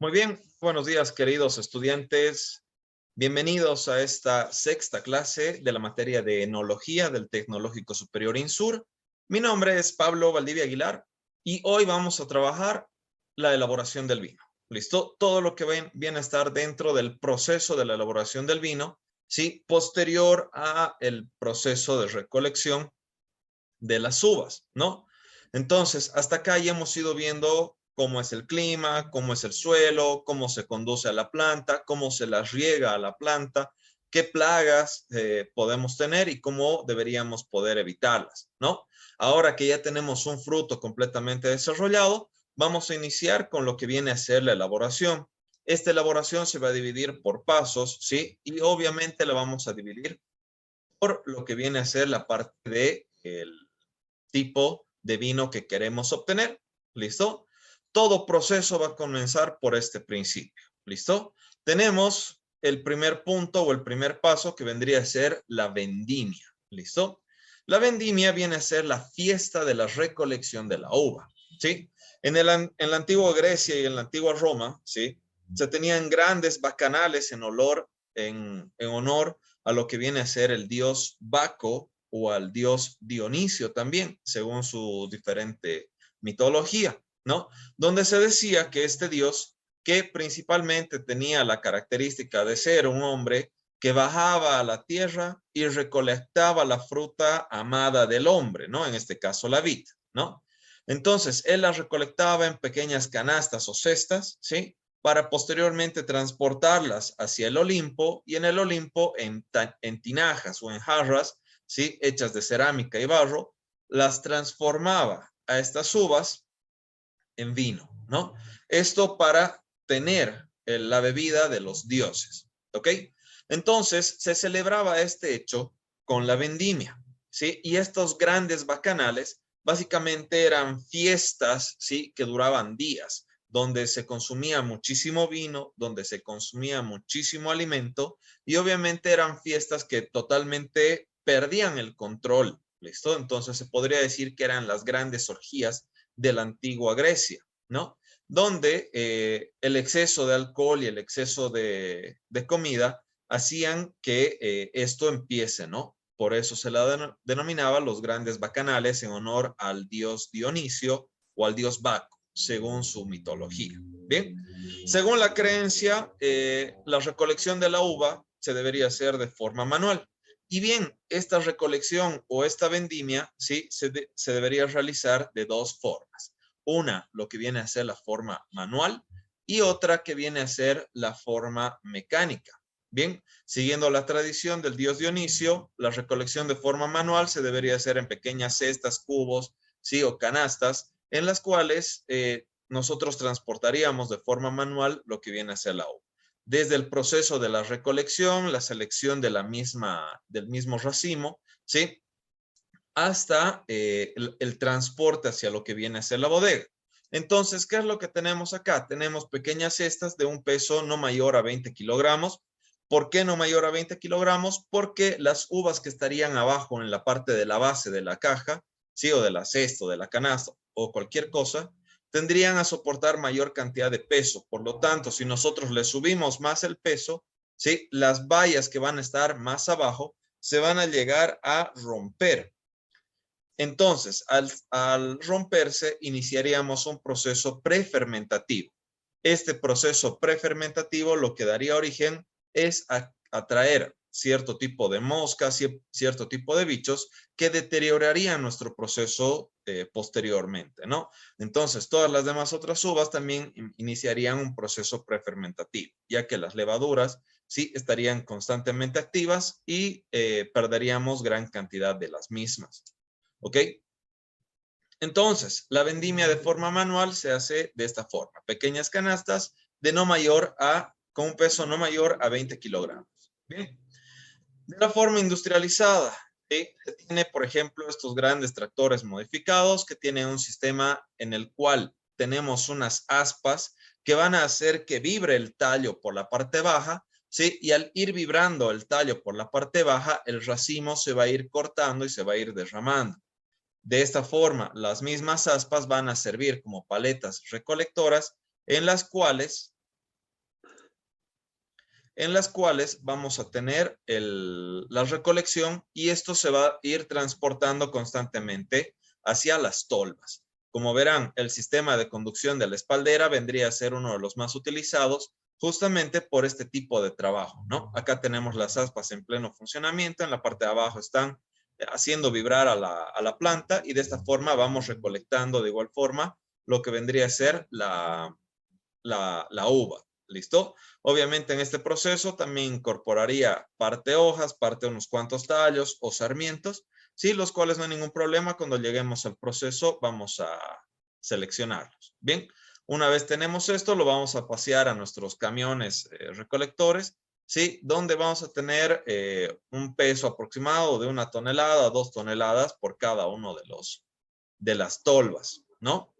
Muy bien, buenos días queridos estudiantes. Bienvenidos a esta sexta clase de la materia de enología del Tecnológico Superior INSUR. Mi nombre es Pablo Valdivia Aguilar y hoy vamos a trabajar la elaboración del vino. ¿Listo? Todo lo que viene a estar dentro del proceso de la elaboración del vino, ¿sí? Posterior a el proceso de recolección de las uvas, ¿no? Entonces, hasta acá ya hemos ido viendo cómo es el clima, cómo es el suelo, cómo se conduce a la planta, cómo se la riega a la planta, qué plagas podemos tener y cómo deberíamos poder evitarlas, ¿no? Ahora que ya tenemos un fruto completamente desarrollado, vamos a iniciar con lo que viene a ser la elaboración. Esta elaboración se va a dividir por pasos, ¿sí? Y obviamente la vamos a dividir por lo que viene a ser la parte de el tipo de vino que queremos obtener. ¿Listo? Todo proceso va a comenzar por este principio. ¿Listo? Tenemos el primer punto o el primer paso que vendría a ser la vendimia. ¿Listo? La vendimia viene a ser la fiesta de la recolección de la uva. ¿Sí? En la antigua Grecia y en la antigua Roma, ¿sí? Se tenían grandes bacanales en honor a lo que viene a ser el dios Baco o al dios Dionisio también, según su diferente mitología, ¿no? Donde se decía que este dios, que principalmente tenía la característica de ser un hombre que bajaba a la tierra y recolectaba la fruta amada del hombre, ¿no? En este caso la vid, ¿no? Entonces, él la recolectaba en pequeñas canastas o cestas, ¿sí? Para posteriormente transportarlas hacia el Olimpo y en el Olimpo en tinajas o en jarras, ¿sí? Hechas de cerámica y barro, las transformaba a estas uvas en vino, ¿no? Esto para tener la bebida de los dioses, ¿ok? Entonces se celebraba este hecho con la vendimia, ¿sí? Y estos grandes bacanales básicamente eran fiestas, ¿sí? Que duraban días, donde se consumía muchísimo vino, donde se consumía muchísimo alimento y obviamente eran fiestas que totalmente perdían el control, ¿listo? Entonces se podría decir que eran las grandes orgías de la antigua Grecia, ¿no? Donde el exceso de alcohol y el exceso de comida hacían que esto empiece, ¿no? Por eso se la denominaba los grandes bacanales en honor al dios Dionisio o al dios Baco, según su mitología. Bien, según la creencia, la recolección de la uva se debería hacer de forma manual. Y bien, esta recolección o esta vendimia, sí, se debería realizar de dos formas. Una, lo que viene a ser la forma manual y otra que viene a ser la forma mecánica. Bien, siguiendo la tradición del dios Dionisio, la recolección de forma manual se debería hacer en pequeñas cestas, cubos, sí, o canastas, en las cuales nosotros transportaríamos de forma manual lo que viene a ser la uva. Desde el proceso de la recolección, la selección del mismo racimo, ¿sí? Hasta el transporte hacia lo que viene a ser la bodega. Entonces, ¿qué es lo que tenemos acá? Tenemos pequeñas cestas de un peso no mayor a 20 kilogramos. ¿Por qué no mayor a 20 kilogramos? Porque las uvas que estarían abajo en la parte de la base de la caja, ¿sí? O de la cesta, o de la canasta, o cualquier cosa, tendrían a soportar mayor cantidad de peso. Por lo tanto, si nosotros le subimos más el peso, ¿sí? Las bayas que van a estar más abajo se van a llegar a romper. Entonces, al romperse, iniciaríamos un proceso prefermentativo. Este proceso prefermentativo lo que daría origen es a atraer cierto tipo de moscas, cierto tipo de bichos que deteriorarían nuestro proceso posteriormente, ¿no? Entonces, todas las demás otras uvas también iniciarían un proceso prefermentativo, ya que las levaduras sí estarían constantemente activas y perderíamos gran cantidad de las mismas. ¿Ok? Entonces, la vendimia de forma manual se hace de esta forma. Pequeñas canastas de no mayor a, con un peso no mayor a 20 kilogramos. Bien. De la forma industrializada, ¿sí? Se tiene, por ejemplo, estos grandes tractores modificados que tienen un sistema en el cual tenemos unas aspas que van a hacer que vibre el tallo por la parte baja, ¿sí? Y al ir vibrando el tallo por la parte baja, el racimo se va a ir cortando y se va a ir derramando. De esta forma, las mismas aspas van a servir como paletas recolectoras en las cuales en las cuales vamos a tener la recolección y esto se va a ir transportando constantemente hacia las tolvas. Como verán, el sistema de conducción de la espaldera vendría a ser uno de los más utilizados justamente por este tipo de trabajo, ¿no? Acá tenemos las aspas en pleno funcionamiento, en la parte de abajo están haciendo vibrar a la planta y de esta forma vamos recolectando de igual forma lo que vendría a ser la uva. ¿Listo? Obviamente en este proceso también incorporaría parte hojas, parte unos cuantos tallos o sarmientos, sí, los cuales no hay ningún problema. Cuando lleguemos al proceso vamos a seleccionarlos. Bien, una vez tenemos esto, lo vamos a pasear a nuestros camiones recolectores, sí, donde vamos a tener un peso aproximado de 1 tonelada a 2 toneladas por cada uno de las tolvas, ¿no?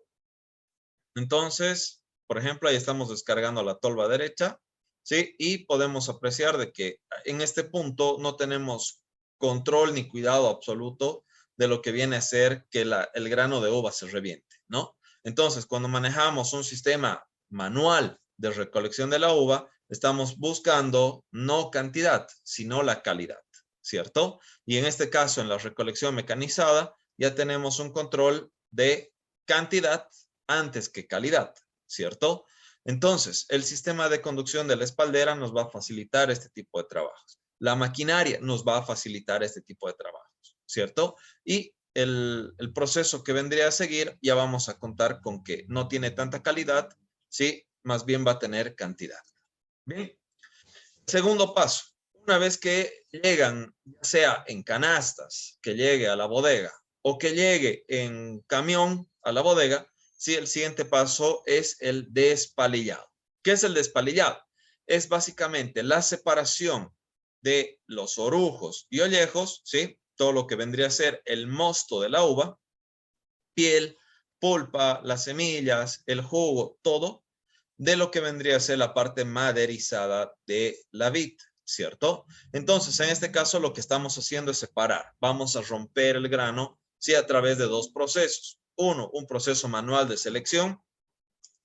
Entonces, por ejemplo, ahí estamos descargando la tolva derecha, ¿sí? Y podemos apreciar de que en este punto no tenemos control ni cuidado absoluto de lo que viene a ser que el grano de uva se reviente, ¿no? Entonces, cuando manejamos un sistema manual de recolección de la uva, estamos buscando no cantidad, sino la calidad, ¿cierto? Y en este caso, en la recolección mecanizada, ya tenemos un control de cantidad antes que calidad, ¿cierto? Entonces, el sistema de conducción de la espaldera nos va a facilitar este tipo de trabajos. La maquinaria nos va a facilitar este tipo de trabajos, ¿cierto? Y el proceso que vendría a seguir, ya vamos a contar con que no tiene tanta calidad, ¿sí? Más bien va a tener cantidad. Bien. Segundo paso, una vez que llegan, ya sea en canastas, que llegue a la bodega, o que llegue en camión a la bodega, sí, el siguiente paso es el despalillado. ¿Qué es el despalillado? Es básicamente la separación de los orujos y ollejos, ¿sí? Todo lo que vendría a ser el mosto de la uva, piel, pulpa, las semillas, el jugo, todo, de lo que vendría a ser la parte maderizada de la vid, ¿cierto? Entonces, en este caso, lo que estamos haciendo es separar. Vamos a romper el grano, sí, a través de dos procesos. Uno, un proceso manual de selección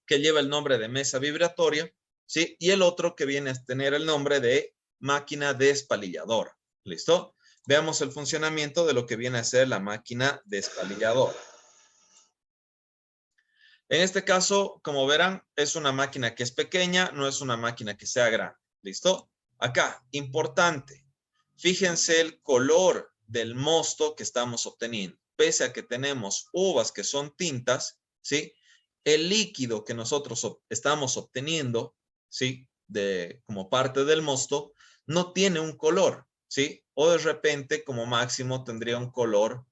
que lleva el nombre de mesa vibratoria, ¿sí? Y el otro que viene a tener el nombre de máquina despalilladora. ¿Listo? Veamos el funcionamiento de lo que viene a ser la máquina despalilladora. En este caso, como verán, es una máquina que es pequeña, no es una máquina que sea grande. ¿Listo? Acá, importante, fíjense el color del mosto que estamos obteniendo. Pese a que tenemos uvas que son tintas, ¿sí? El líquido que nosotros estamos obteniendo, ¿sí? Como parte del mosto, no tiene un color, ¿sí? O de repente, como máximo, tendría un color,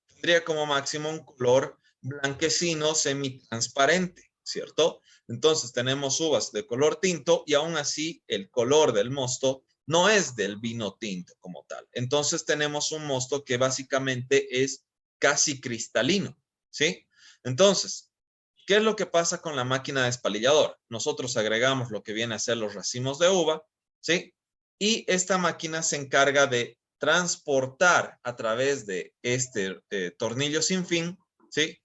tendría como máximo un color blanquecino semitransparente, ¿cierto? Entonces tenemos uvas de color tinto y aún así el color del mosto no es del vino tinto como tal. Entonces tenemos un mosto que básicamente es casi cristalino, ¿sí? Entonces, ¿qué es lo que pasa con la máquina despalilladora? Nosotros agregamos lo que viene a ser los racimos de uva, ¿sí? Y esta máquina se encarga de transportar a través de este tornillo sin fin, ¿sí?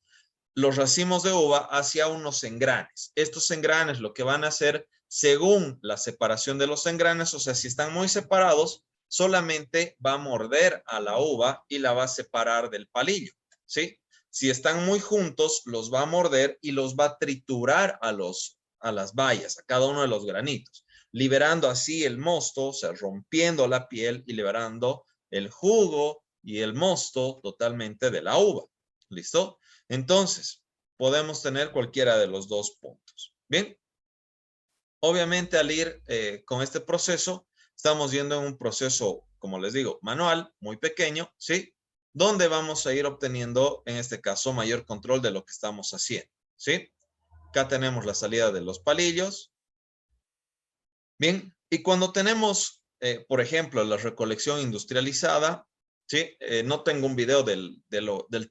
Los racimos de uva hacia unos engranes. Estos engranes lo que van a hacer, según la separación de los engranes, o sea, si están muy separados, solamente va a morder a la uva y la va a separar del palillo, ¿sí? Si están muy juntos, los va a morder y los va a triturar a las bayas, a cada uno de los granitos, liberando así el mosto, o sea, rompiendo la piel y liberando el jugo y el mosto totalmente de la uva. ¿Listo? Entonces, podemos tener cualquiera de los dos puntos. Bien, obviamente al ir con este proceso, estamos yendo en un proceso, como les digo, manual, muy pequeño, ¿sí? Donde vamos a ir obteniendo, en este caso, mayor control de lo que estamos haciendo, ¿sí? Acá tenemos la salida de los palillos. Bien, y cuando tenemos, por ejemplo, la recolección industrializada, ¿sí? No tengo un video del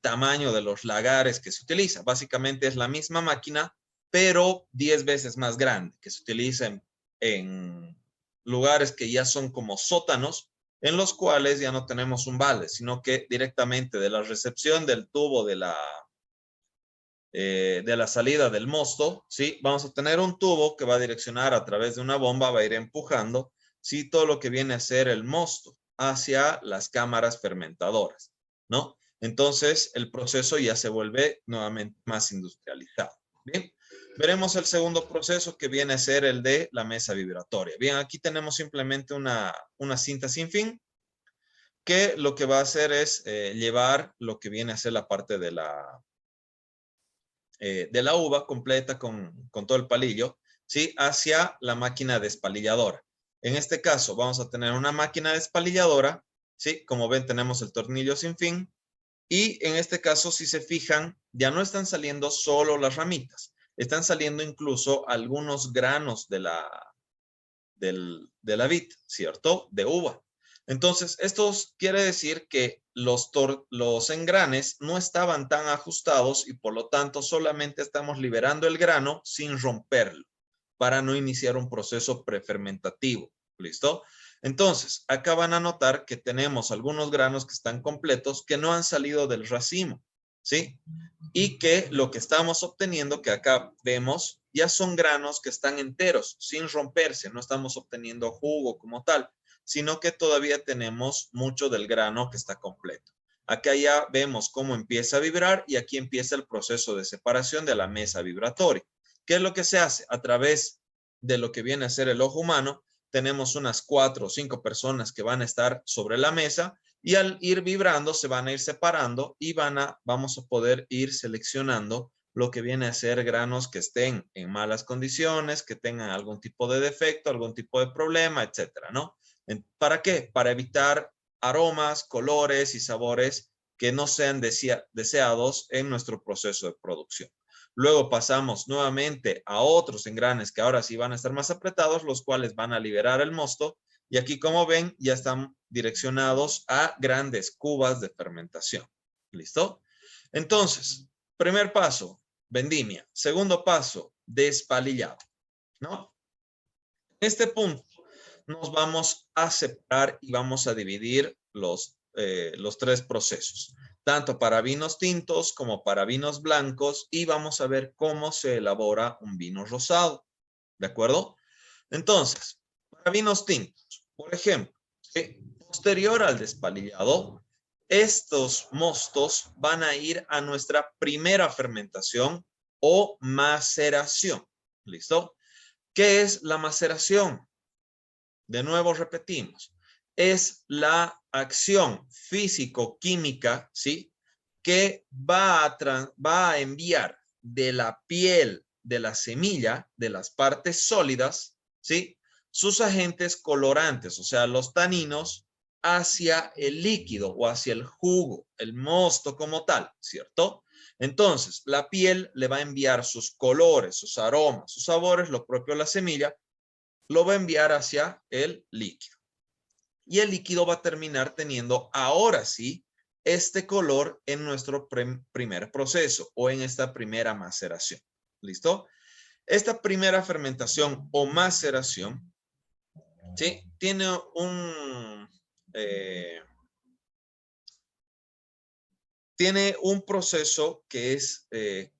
tamaño de los lagares que se utiliza. Básicamente es la misma máquina, pero 10 veces más grande, que se utiliza en lugares que ya son como sótanos, en los cuales ya no tenemos un balde, sino que directamente de la recepción del tubo de la salida del mosto, ¿sí? Vamos a tener un tubo que va a direccionar a través de una bomba, va a ir empujando, ¿sí? Todo lo que viene a ser el mosto hacia las cámaras fermentadoras, ¿no? Entonces, el proceso ya se vuelve nuevamente más industrializado. Bien, veremos el segundo proceso que viene a ser el de la mesa vibratoria. Bien, aquí tenemos simplemente una cinta sin fin que lo que va a hacer es llevar lo que viene a ser la parte de la uva completa con todo el palillo, ¿sí? Hacia la máquina despalilladora. En este caso, vamos a tener una máquina despalilladora, ¿sí? Como ven, tenemos el tornillo sin fin. Y en este caso, si se fijan, ya no están saliendo solo las ramitas. Están saliendo incluso algunos granos de la vid, ¿cierto? De uva. Entonces, esto quiere decir que los engranes no estaban tan ajustados y por lo tanto solamente estamos liberando el grano sin romperlo para no iniciar un proceso prefermentativo. ¿Listo? Entonces, acá van a notar que tenemos algunos granos que están completos que no han salido del racimo, ¿sí? Y que lo que estamos obteniendo, que acá vemos, ya son granos que están enteros, sin romperse. No estamos obteniendo jugo como tal, sino que todavía tenemos mucho del grano que está completo. Acá ya vemos cómo empieza a vibrar y aquí empieza el proceso de separación de la mesa vibratoria. ¿Qué es lo que se hace? A través de lo que viene a ser el ojo humano, tenemos unas 4 o 5 personas que van a estar sobre la mesa y al ir vibrando se van a ir separando y vamos a poder ir seleccionando lo que viene a ser granos que estén en malas condiciones, que tengan algún tipo de defecto, algún tipo de problema, etcétera, ¿no? ¿Para qué? Para evitar aromas, colores y sabores que no sean deseados en nuestro proceso de producción. Luego pasamos nuevamente a otros engranes que ahora sí van a estar más apretados, los cuales van a liberar el mosto. Y aquí, como ven, ya están direccionados a grandes cubas de fermentación. ¿Listo? Entonces, primer paso, vendimia. Segundo paso, despalillado. ¿No? En este punto nos vamos a separar y vamos a dividir los 3 procesos, tanto para vinos tintos como para vinos blancos, y vamos a ver cómo se elabora un vino rosado. ¿De acuerdo? Entonces, para vinos tintos, por ejemplo, posterior al despalillado, estos mostos van a ir a nuestra primera fermentación o maceración. ¿Listo? ¿Qué es la maceración? De nuevo repetimos, es la acción físico-química, ¿sí? Que va a enviar de la piel de la semilla, de las partes sólidas, ¿sí? Sus agentes colorantes, o sea, los taninos, hacia el líquido o hacia el jugo, el mosto como tal, ¿cierto? Entonces, la piel le va a enviar sus colores, sus aromas, sus sabores, lo propio la semilla, lo va a enviar hacia el líquido. Y el líquido va a terminar teniendo ahora sí este color en nuestro primer proceso o en esta primera maceración. ¿Listo? Esta primera fermentación o maceración, ¿sí? Tiene un proceso que es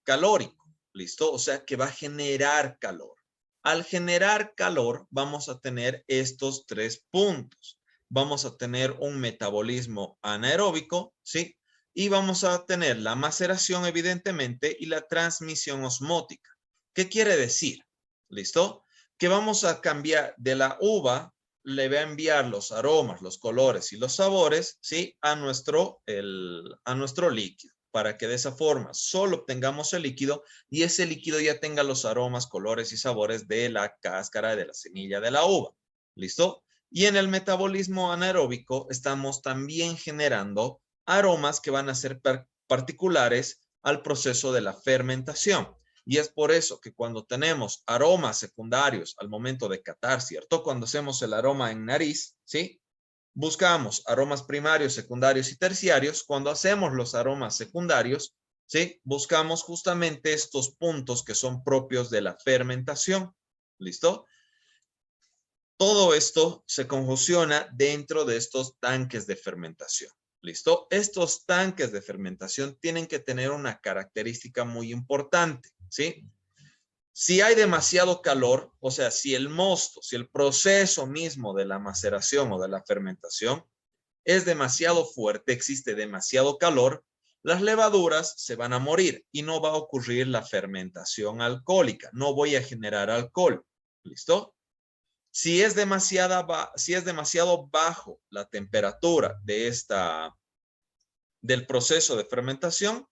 calórico. ¿Listo? O sea, que va a generar calor. Al generar calor, vamos a tener estos 3 puntos. Vamos a tener un metabolismo anaeróbico, ¿sí? Y vamos a tener la maceración, evidentemente, y la transmisión osmótica. ¿Qué quiere decir? ¿Listo? Que vamos a cambiar de la uva, le va a enviar los aromas, los colores y los sabores, ¿sí? a nuestro líquido, para que de esa forma solo obtengamos el líquido y ese líquido ya tenga los aromas, colores y sabores de la cáscara de la semilla de la uva. ¿Listo? Y en el metabolismo anaeróbico estamos también generando aromas que van a ser particulares al proceso de la fermentación. Y es por eso que cuando tenemos aromas secundarios al momento de catar, ¿cierto? Cuando hacemos el aroma en nariz, ¿sí? Buscamos aromas primarios, secundarios y terciarios. Cuando hacemos los aromas secundarios, ¿sí? Buscamos justamente estos puntos que son propios de la fermentación. ¿Listo? Todo esto se conjunciona dentro de estos tanques de fermentación. ¿Listo? Estos tanques de fermentación tienen que tener una característica muy importante, ¿sí? Si hay demasiado calor, o sea, si el mosto, si el proceso mismo de la maceración o de la fermentación es demasiado fuerte, existe demasiado calor, las levaduras se van a morir y no va a ocurrir la fermentación alcohólica. No voy a generar alcohol. ¿Listo? Si es demasiado bajo la temperatura del proceso de fermentación,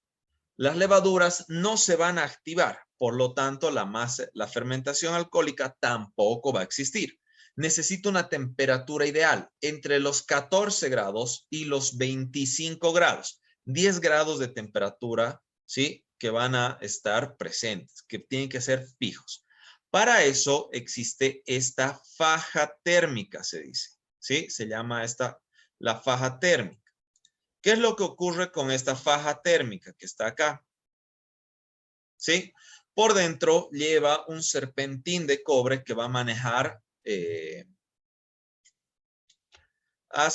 las levaduras no se van a activar. Por lo tanto, la fermentación alcohólica tampoco va a existir. Necesito una temperatura ideal entre los 14 grados y los 25 grados. 10 grados de temperatura, ¿sí? Que van a estar presentes, que tienen que ser fijos. Para eso existe esta faja térmica, se dice, ¿sí? Se llama la faja térmica. ¿Qué es lo que ocurre con esta faja térmica que está acá? ¿Sí? Por dentro lleva un serpentín de cobre que va a manejar, se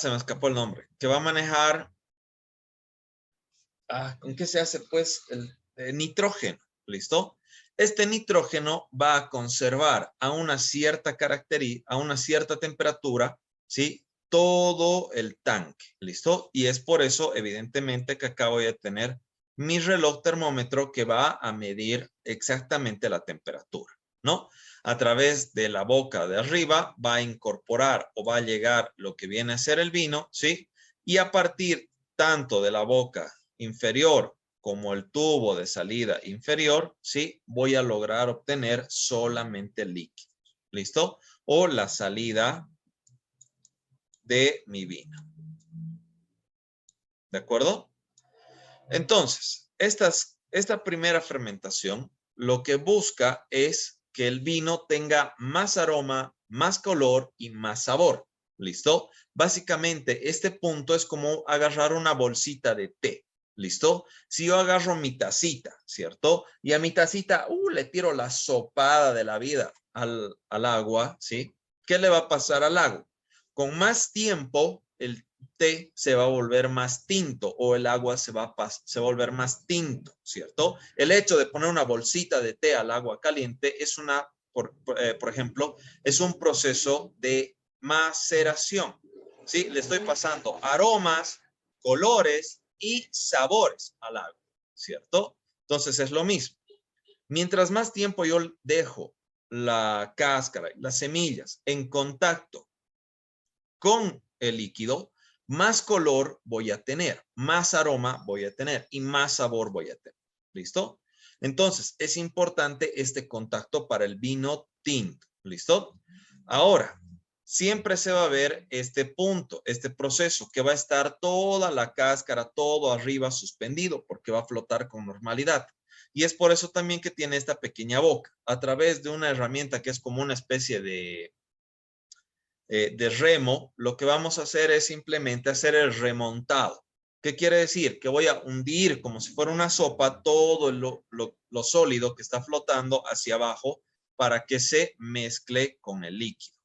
me escapó el nombre, que va a manejar, ¿con qué se hace? Pues el nitrógeno, ¿listo? Este nitrógeno va a conservar a una cierta a una cierta temperatura, ¿sí? Todo el tanque, ¿listo? Y es por eso, evidentemente, que acá voy a tener mi reloj termómetro que va a medir exactamente la temperatura, ¿no? A través de la boca de arriba va a incorporar o va a llegar lo que viene a ser el vino, ¿sí? Y a partir tanto de la boca inferior como el tubo de salida inferior, ¿sí? Voy a lograr obtener solamente líquido. ¿Listo? O la salida de mi vino. ¿De acuerdo? Entonces, esta primera fermentación lo que busca es que el vino tenga más aroma, más color y más sabor. ¿Listo? Básicamente, este punto es como agarrar una bolsita de té. ¿Listo? Si yo agarro mi tacita, ¿cierto? Y a mi tacita, le tiro la sopada de la vida al agua, ¿sí? ¿Qué le va a pasar al agua? Con más tiempo, el té se va a volver más tinto o el agua se va a volver más tinto, ¿cierto? El hecho de poner una bolsita de té al agua caliente es por ejemplo, es un proceso de maceración, ¿sí? Le estoy pasando aromas, colores y sabores al agua, ¿cierto? Entonces es lo mismo. Mientras más tiempo yo dejo la cáscara, las semillas en contacto con el líquido, más color voy a tener, más aroma voy a tener y más sabor voy a tener. ¿Listo? Entonces, es importante este contacto para el vino tinto. ¿Listo? Ahora, siempre se va a ver este punto, este proceso, que va a estar toda la cáscara, todo arriba suspendido, porque va a flotar con normalidad. Y es por eso también que tiene esta pequeña boca, a través de una herramienta que es como una especie de remo, lo que vamos a hacer es simplemente hacer el remontado. ¿Qué quiere decir? Que voy a hundir como si fuera una sopa todo lo sólido que está flotando hacia abajo para que se mezcle con el líquido.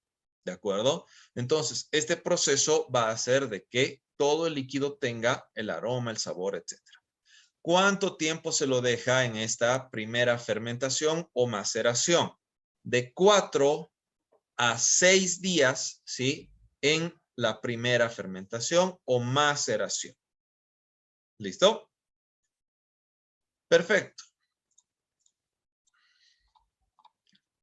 ¿De acuerdo? Entonces, este proceso va a hacer de que todo el líquido tenga el aroma, el sabor, etc. ¿Cuánto tiempo se lo deja en esta primera fermentación o maceración? De 4 a 6 días, ¿sí? En la primera fermentación o maceración. ¿Listo? Perfecto.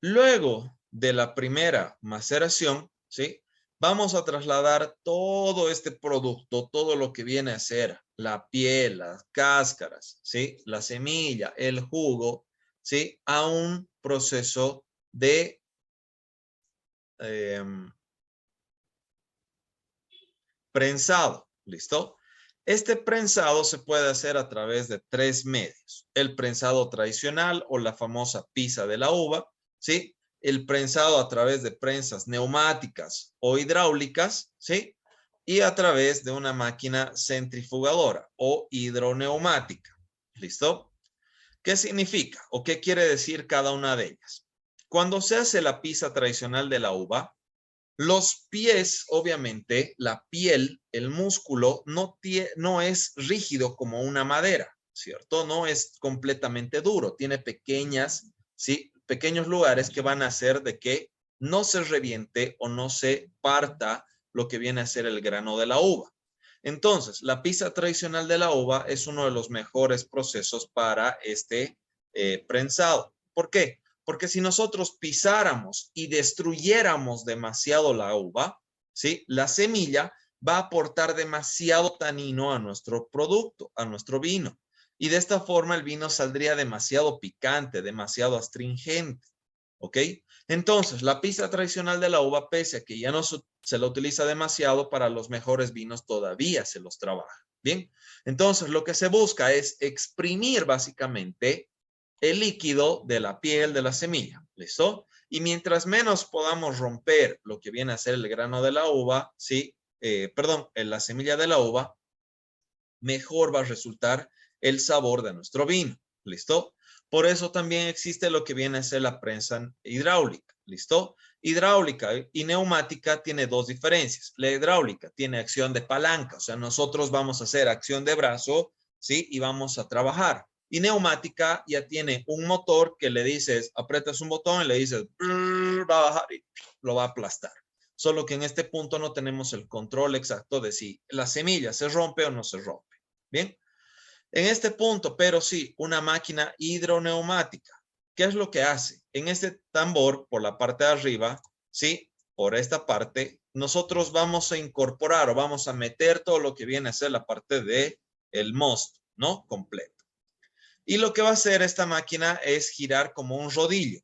Luego de la primera maceración, ¿sí? Vamos a trasladar todo este producto, todo lo que viene a ser la piel, las cáscaras, ¿sí? La semilla, el jugo, ¿sí? A un proceso de prensado. ¿Listo? Este prensado se puede hacer a través de 3 medios. El prensado tradicional o la famosa pisa de la uva, ¿sí? El prensado a través de prensas neumáticas o hidráulicas, ¿sí? Y a través de una máquina centrifugadora o hidroneumática. ¿Listo? ¿Qué significa o qué quiere decir cada una de ellas? Cuando se hace la pisa tradicional de la uva, Los pies, obviamente, la piel, el músculo, no es rígido como una madera, ¿cierto? No es completamente duro. Tiene pequeñas, ¿sí? Pequeños lugares que van a hacer de que no se reviente o no se parta lo que viene a ser el grano de la uva. Entonces, la pizza tradicional de la uva es uno de los mejores procesos para este prensado. ¿Por qué? Porque si nosotros pisáramos y destruyéramos demasiado la uva, ¿sí? La semilla va a aportar demasiado tanino a nuestro producto, a nuestro vino. Y de esta forma el vino saldría demasiado picante, demasiado astringente. ¿Ok? Entonces, la pizza tradicional de la uva, pese a que ya no se la utiliza demasiado, para los mejores vinos todavía se los trabaja. Bien, entonces lo que se busca es exprimir básicamente el líquido de la piel de la semilla. ¿Listo? Y mientras menos podamos romper lo que viene a ser el grano de la uva, ¿sí? Perdón, la semilla de la uva, mejor va a resultar el sabor de nuestro vino. ¿Listo? Por eso también existe lo que viene a ser la prensa hidráulica. ¿Listo? Hidráulica y neumática tiene dos diferencias. La hidráulica tiene acción de palanca, o sea, nosotros vamos a hacer acción de brazo, ¿sí? Y vamos a trabajar. Y neumática ya tiene un motor que le dices, aprietas un botón y le dices, va a bajar y lo va a aplastar. Solo que en este punto no tenemos el control exacto de si la semilla se rompe o no se rompe. Bien, en este punto, pero sí, una máquina hidroneumática. ¿Qué es lo que hace? En este tambor, por la parte de arriba, sí, por esta parte, nosotros vamos a incorporar o vamos a meter todo lo que viene a ser la parte de el mosto, ¿no? Completo. Y lo que va a hacer esta máquina es girar como un rodillo.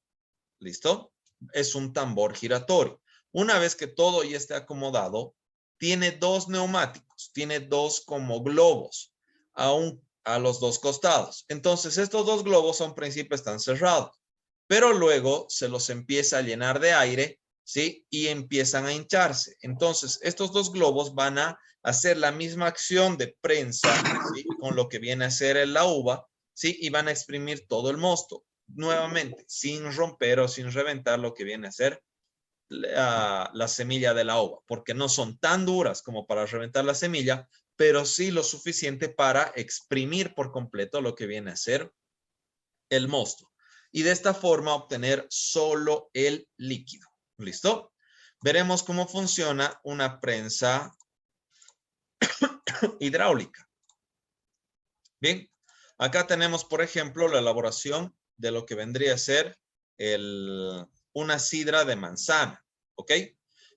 ¿Listo? Es un tambor giratorio. Una vez que todo ya esté acomodado, tiene dos neumáticos, tiene dos como globos a los dos costados. Entonces, estos dos globos a un principio están cerrados, pero luego se los empieza a llenar de aire, ¿sí? Y empiezan a hincharse. Entonces, estos dos globos van a hacer la misma acción de prensa, ¿sí? Con lo que viene a ser la uva, ¿sí? Y van a exprimir todo el mosto nuevamente, sin romper o sin reventar lo que viene a ser la semilla de la uva, porque no son tan duras como para reventar la semilla, pero sí lo suficiente para exprimir por completo lo que viene a ser el mosto. Y de esta forma obtener solo el líquido. ¿Listo? Veremos cómo funciona una prensa hidráulica. Bien, acá tenemos, por ejemplo, la elaboración de lo que vendría a ser una sidra de manzana, ¿ok?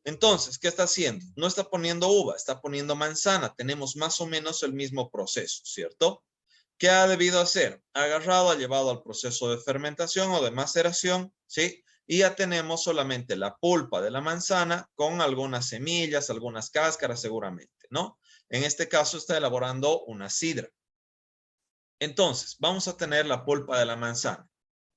Entonces, ¿qué está haciendo? No está poniendo uva, está poniendo manzana. Tenemos más o menos el mismo proceso, ¿cierto? ¿Qué ha debido hacer? Ha agarrado, ha llevado al proceso de fermentación o de maceración, ¿sí? Y ya tenemos solamente la pulpa de la manzana con algunas semillas, algunas cáscaras seguramente, ¿no? En este caso está elaborando una sidra. Entonces, vamos a tener la pulpa de la manzana.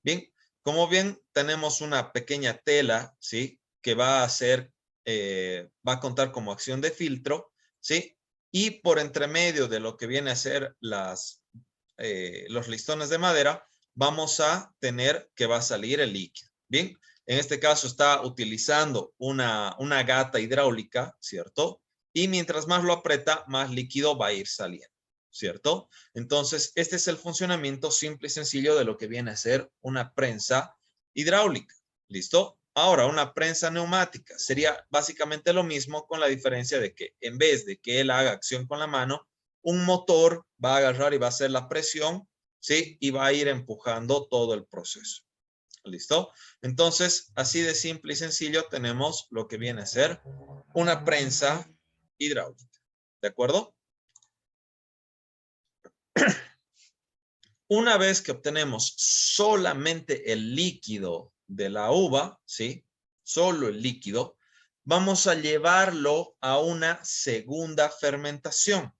Bien, como bien tenemos una pequeña tela, ¿sí? Que va a ser, va a contar como acción de filtro, ¿sí? Y por entre medio de lo que viene a ser los listones de madera, vamos a tener que va a salir el líquido. Bien, en este caso está utilizando una gata hidráulica, ¿cierto? Y mientras más lo aprieta, más líquido va a ir saliendo, ¿cierto? Entonces, este es el funcionamiento simple y sencillo de lo que viene a ser una prensa hidráulica. ¿Listo? Ahora, una prensa neumática sería básicamente lo mismo, con la diferencia de que en vez de que él haga acción con la mano, un motor va a agarrar y va a hacer la presión, ¿sí? Y va a ir empujando todo el proceso. ¿Listo? Entonces, así de simple y sencillo tenemos lo que viene a ser una prensa hidráulica. ¿De acuerdo? Una vez que obtenemos solamente el líquido de la uva, ¿sí? Solo el líquido, vamos a llevarlo a una segunda fermentación.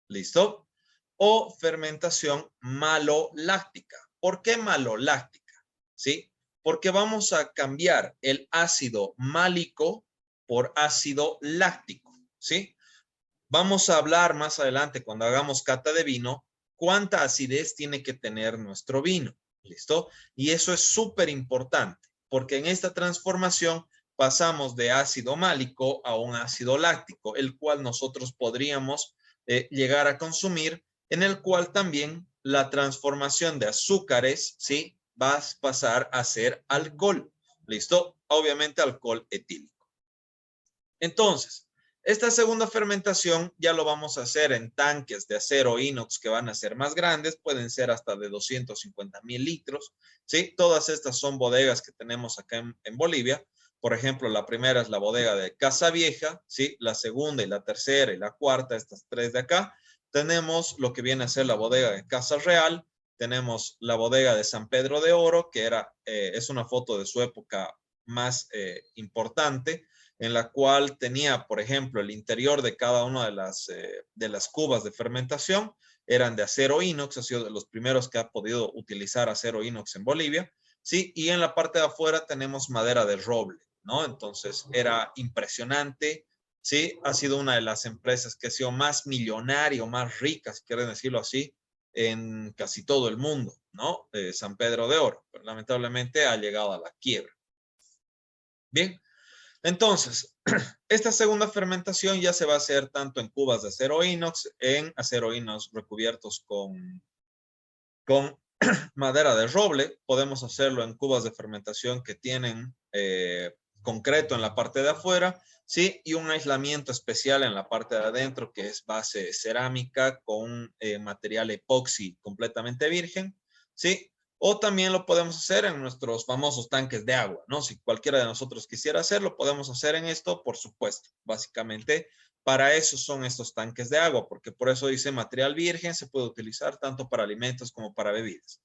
¿Listo? O fermentación maloláctica. ¿Por qué maloláctica? ¿Sí? Porque vamos a cambiar el ácido málico por ácido láctico. ¿Sí? Vamos a hablar más adelante, cuando hagamos cata de vino, cuánta acidez tiene que tener nuestro vino. ¿Listo? Y eso es súper importante, porque en esta transformación pasamos de ácido málico a un ácido láctico, el cual nosotros podríamos llegar a consumir, en el cual también la transformación de azúcares, ¿sí? Va a pasar a ser alcohol. ¿Listo? Obviamente alcohol etílico. Entonces, esta segunda fermentación ya lo vamos a hacer en tanques de acero inox que van a ser más grandes, pueden ser hasta de 250,000 litros, ¿sí? Todas estas son bodegas que tenemos acá en Bolivia. Por ejemplo, la primera es la bodega de Casa Vieja, ¿sí? La segunda y la tercera y la cuarta, estas tres de acá. Tenemos lo que viene a ser la bodega de Casa Real, tenemos la bodega de San Pedro de Oro, que es una foto de su época más importante, en la cual tenía, por ejemplo, el interior de cada una de las cubas de fermentación eran de acero inox, ha sido de los primeros que ha podido utilizar acero inox en Bolivia, ¿sí? Y en la parte de afuera tenemos madera de roble, ¿no? Entonces era impresionante, ¿sí? Ha sido una de las empresas que ha sido más millonaria o más rica, si quieren decirlo así, en casi todo el mundo, ¿no? San Pedro de Oro, pero lamentablemente ha llegado a la quiebra. Bien. Entonces, esta segunda fermentación ya se va a hacer tanto en cubas de acero inox, en acero inox recubiertos con madera de roble. Podemos hacerlo en cubas de fermentación que tienen concreto en la parte de afuera, ¿sí? Y un aislamiento especial en la parte de adentro que es base cerámica con material epoxi completamente virgen, ¿sí? O también lo podemos hacer en nuestros famosos tanques de agua, ¿no? Si cualquiera de nosotros quisiera hacerlo, podemos hacer en esto, por supuesto. Básicamente, para eso son estos tanques de agua, porque por eso dice material virgen, se puede utilizar tanto para alimentos como para bebidas.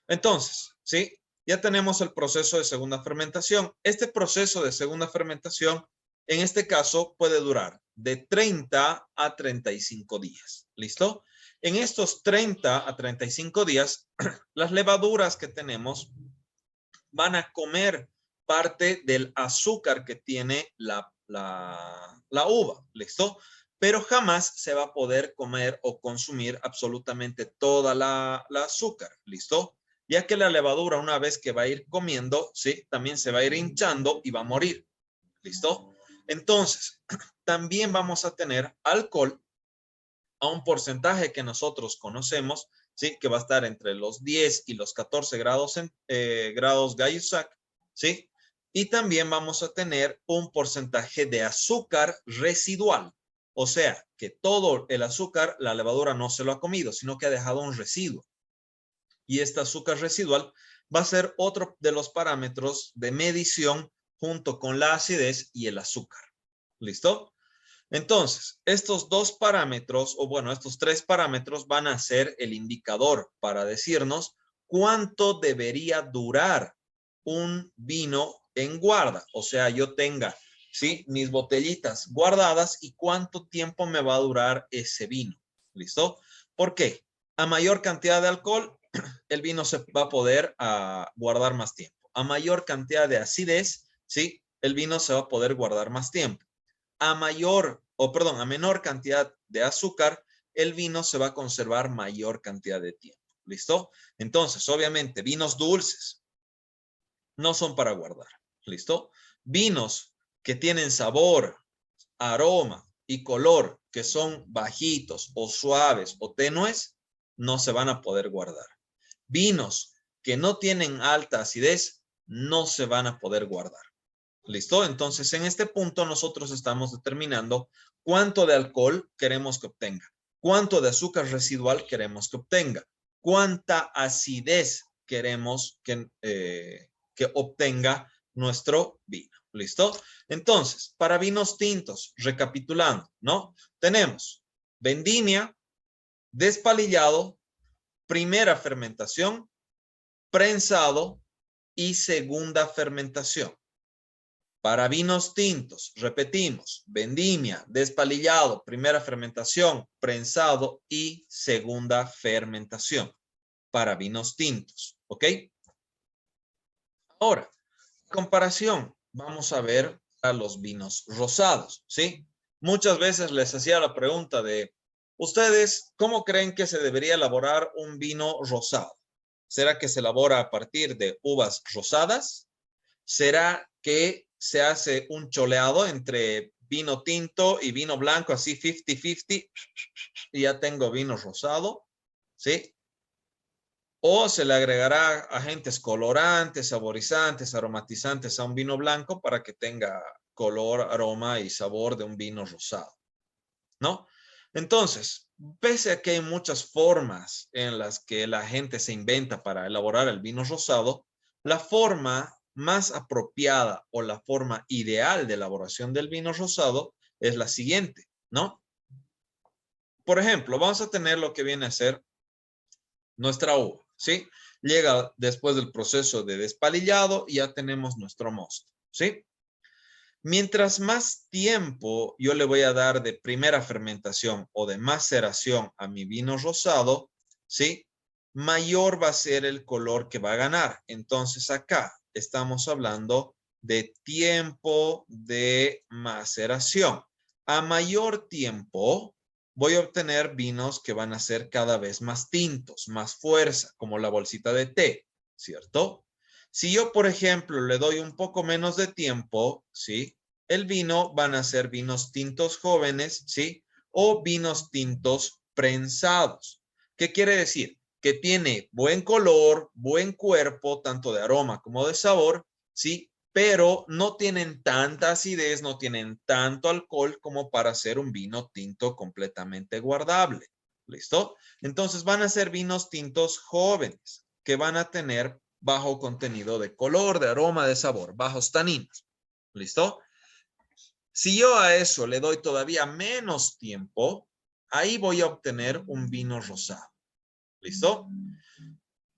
Entonces, ¿sí? Ya tenemos el proceso de segunda fermentación. Este proceso de segunda fermentación, en este caso, puede durar de 30 a 35 días. ¿Listo? En estos 30 a 35 días, las levaduras que tenemos van a comer parte del azúcar que tiene la uva. ¿Listo? Pero jamás se va a poder comer o consumir absolutamente toda la azúcar. ¿Listo? Ya que la levadura, una vez que va a ir comiendo, ¿sí? También se va a ir hinchando y va a morir. ¿Listo? Entonces, también vamos a tener alcohol a un porcentaje que nosotros conocemos, ¿sí? Que va a estar entre los 10 y los 14 grados Gay-Lussac, ¿sí? Y también vamos a tener un porcentaje de azúcar residual. O sea, que todo el azúcar, la levadura no se lo ha comido, sino que ha dejado un residuo. Y este azúcar residual va a ser otro de los parámetros de medición junto con la acidez y el azúcar. ¿Listo? Entonces, estos dos parámetros, o bueno, estos tres parámetros van a ser el indicador para decirnos cuánto debería durar un vino en guarda. O sea, yo tenga, ¿sí? Mis botellitas guardadas y cuánto tiempo me va a durar ese vino. ¿Listo? ¿Por qué? A mayor cantidad de alcohol, el vino se va a poder guardar más tiempo. A mayor cantidad de acidez, ¿sí? El vino se va a poder guardar más tiempo. A menor cantidad de azúcar, el vino se va a conservar mayor cantidad de tiempo. ¿Listo? Entonces, obviamente, vinos dulces no son para guardar. ¿Listo? Vinos que tienen sabor, aroma y color que son bajitos o suaves o tenues, no se van a poder guardar. Vinos que no tienen alta acidez, no se van a poder guardar. ¿Listo? Entonces, en este punto nosotros estamos determinando cuánto de alcohol queremos que obtenga, cuánto de azúcar residual queremos que obtenga, cuánta acidez queremos que obtenga nuestro vino. ¿Listo? Entonces, para vinos tintos, recapitulando, ¿no? Tenemos vendimia, despalillado, primera fermentación, prensado y segunda fermentación. Para vinos tintos, repetimos, vendimia, despalillado, primera fermentación, prensado y segunda fermentación. Para vinos tintos, ¿ok? Ahora, comparación, vamos a ver a los vinos rosados, ¿sí? Muchas veces les hacía la pregunta de, ¿ustedes cómo creen que se debería elaborar un vino rosado? ¿Será que se elabora a partir de uvas rosadas? ¿Será que se hace un choleado entre vino tinto y vino blanco, así 50-50, y ya tengo vino rosado, ¿sí? O se le agregará agentes colorantes, saborizantes, aromatizantes a un vino blanco para que tenga color, aroma y sabor de un vino rosado, ¿no? Entonces, pese a que hay muchas formas en las que la gente se inventa para elaborar el vino rosado, la forma más apropiada o la forma ideal de elaboración del vino rosado es la siguiente, ¿no? Por ejemplo, vamos a tener lo que viene a ser nuestra uva, ¿sí? Llega después del proceso de despalillado y ya tenemos nuestro mosto, ¿sí? Mientras más tiempo yo le voy a dar de primera fermentación o de maceración a mi vino rosado, ¿sí? Mayor va a ser el color que va a ganar. Entonces acá estamos hablando de tiempo de maceración. A mayor tiempo voy a obtener vinos que van a ser cada vez más tintos, más fuerza, como la bolsita de té, ¿cierto? Si yo, por ejemplo, le doy un poco menos de tiempo, ¿sí? El vino van a ser vinos tintos jóvenes, ¿sí? O vinos tintos prensados. ¿Qué quiere decir? Que tiene buen color, buen cuerpo, tanto de aroma como de sabor, ¿sí? Pero no tienen tanta acidez, no tienen tanto alcohol como para ser un vino tinto completamente guardable. ¿Listo? Entonces van a ser vinos tintos jóvenes que van a tener bajo contenido de color, de aroma, de sabor, bajos taninos. ¿Listo? Si yo a eso le doy todavía menos tiempo, ahí voy a obtener un vino rosado. ¿Listo?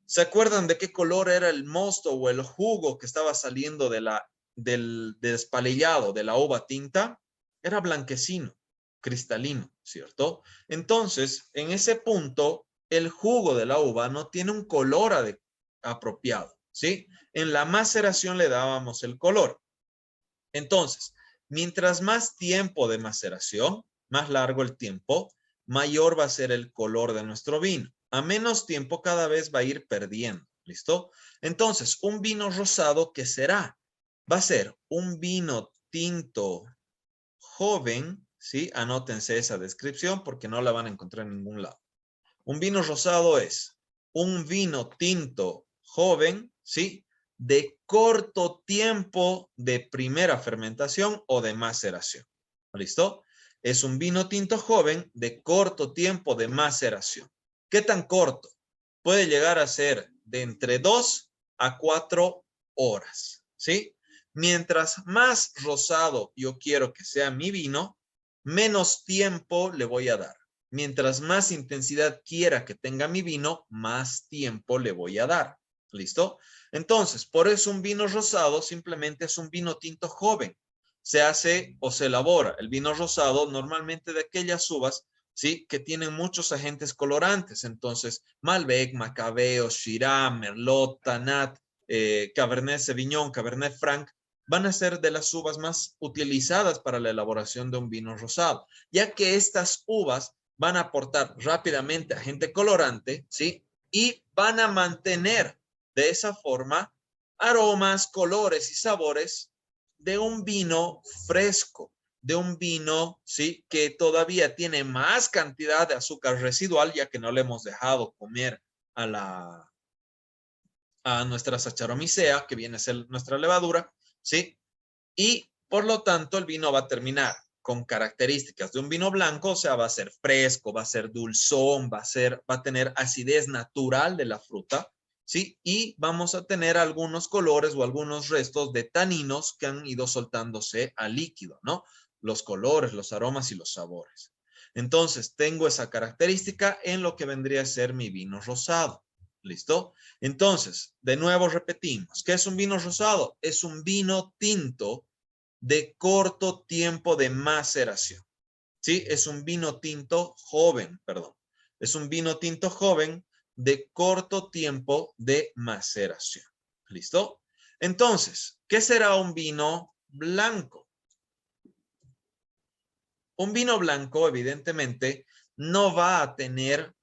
¿Se acuerdan de qué color era el mosto o el jugo que estaba saliendo del despalillado de la uva tinta? Era blanquecino, cristalino, ¿cierto? Entonces, en ese punto, el jugo de la uva no tiene un color apropiado, ¿sí? En la maceración le dábamos el color. Entonces, mientras más tiempo de maceración, más largo el tiempo, mayor va a ser el color de nuestro vino. A menos tiempo cada vez va a ir perdiendo. ¿Listo? Entonces, un vino rosado, ¿qué será? Va a ser un vino tinto joven, ¿sí? Anótense esa descripción porque no la van a encontrar en ningún lado. Un vino rosado es un vino tinto joven, ¿sí? De corto tiempo de primera fermentación o de maceración. ¿Listo? Es un vino tinto joven de corto tiempo de maceración. ¿Qué tan corto? Puede llegar a ser de entre 2 a 4 horas, ¿sí? Mientras más rosado yo quiero que sea mi vino, menos tiempo le voy a dar. Mientras más intensidad quiera que tenga mi vino, más tiempo le voy a dar. ¿Listo? Entonces, por eso un vino rosado simplemente es un vino tinto joven. Se hace o se elabora el vino rosado normalmente de aquellas uvas, ¿sí? Que tienen muchos agentes colorantes. Entonces, Malbec, Macabeo, Shiraz, Merlot, Tanat, Cabernet Sauvignon, Cabernet Franc, van a ser de las uvas más utilizadas para la elaboración de un vino rosado, ya que estas uvas van a aportar rápidamente agente colorante, ¿sí? Y van a mantener de esa forma aromas, colores y sabores de un vino fresco, de un vino, ¿sí? Que todavía tiene más cantidad de azúcar residual, ya que no le hemos dejado comer a nuestra Saccharomyces, que viene a ser nuestra levadura, ¿sí? Y por lo tanto el vino va a terminar con características de un vino blanco, o sea, va a ser fresco, va a ser dulzón, va a tener acidez natural de la fruta, ¿sí? Y vamos a tener algunos colores o algunos restos de taninos que han ido soltándose al líquido, ¿no? Los colores, los aromas y los sabores. Entonces, tengo esa característica en lo que vendría a ser mi vino rosado. ¿Listo? Entonces, de nuevo repetimos, ¿qué es un vino rosado? Es un vino tinto de corto tiempo de maceración. ¿Sí? Es un vino tinto joven, perdón. Es un vino tinto joven de corto tiempo de maceración. ¿Listo? Entonces, ¿qué será un vino blanco? Un vino blanco, evidentemente, no va a tener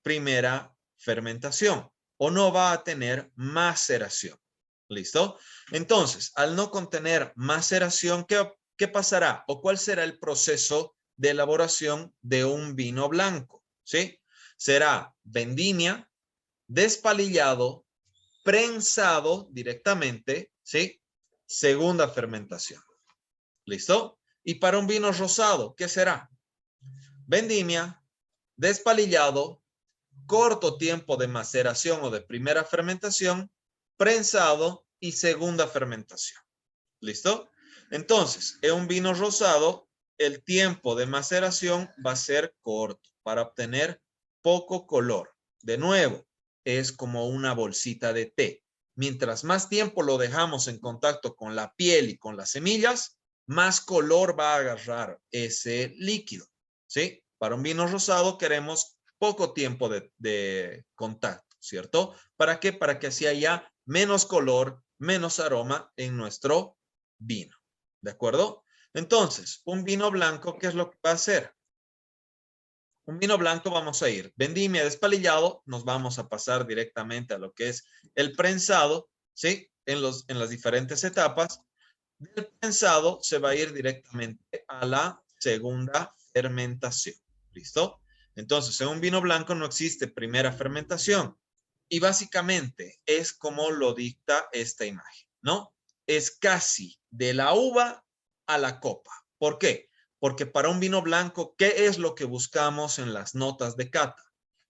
primera fermentación o no va a tener maceración. ¿Listo? Entonces, al no contener maceración, ¿qué pasará? ¿O cuál será el proceso de elaboración de un vino blanco? ¿Sí? Será vendimia, despalillado, prensado directamente, ¿sí? Segunda fermentación. ¿Listo? Y para un vino rosado, ¿qué será? Vendimia, despalillado, corto tiempo de maceración o de primera fermentación, prensado y segunda fermentación. ¿Listo? Entonces, en un vino rosado, el tiempo de maceración va a ser corto para obtener poco color. De nuevo, es como una bolsita de té. Mientras más tiempo lo dejamos en contacto con la piel y con las semillas, más color va a agarrar ese líquido. ¿Sí? Para un vino rosado queremos poco tiempo de contacto, ¿cierto? ¿Para qué? Para que así haya menos color, menos aroma en nuestro vino. ¿De acuerdo? Entonces, un vino blanco, ¿qué es lo que va a hacer? Un vino blanco vamos a ir vendimia, despalillado, nos vamos a pasar directamente a lo que es el prensado, ¿sí? En las diferentes etapas. Del prensado se va a ir directamente a la segunda fermentación. ¿Listo? Entonces, en un vino blanco no existe primera fermentación. Y básicamente es como lo dicta esta imagen, ¿no? Es casi de la uva a la copa. ¿Por qué? Porque para un vino blanco, ¿qué es lo que buscamos en las notas de cata?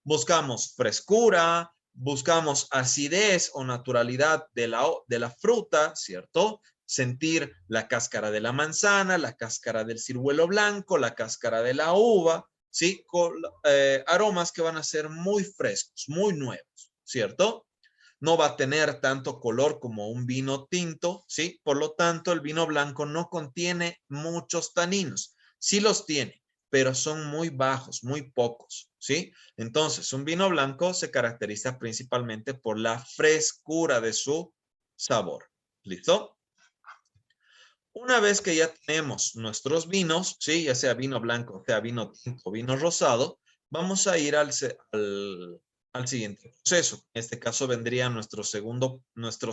Buscamos frescura, buscamos acidez o naturalidad de la fruta, ¿cierto? Sentir la cáscara de la manzana, la cáscara del ciruelo blanco, la cáscara de la uva, ¿sí? Con aromas que van a ser muy frescos, muy nuevos, ¿cierto? No va a tener tanto color como un vino tinto, ¿sí? Por lo tanto, el vino blanco no contiene muchos taninos. Sí los tiene, pero son muy bajos, muy pocos, ¿sí? Entonces, un vino blanco se caracteriza principalmente por la frescura de su sabor. ¿Listo? Una vez que ya tenemos nuestros vinos, ¿sí? Ya sea vino blanco, sea vino tinto o vino rosado, vamos a ir al siguiente proceso. En este caso vendría nuestro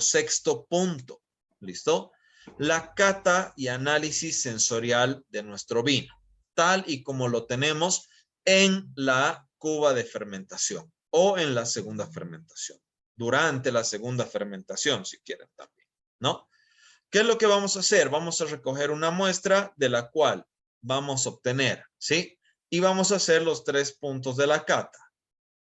sexto punto. ¿Listo? La cata y análisis sensorial de nuestro vino, tal y como lo tenemos en la cuba de fermentación o en la segunda fermentación. Durante la segunda fermentación, si quieren también, ¿no? ¿Qué es lo que vamos a hacer? Vamos a recoger una muestra de la cual vamos a obtener, ¿sí? Y vamos a hacer los 3 puntos de la cata.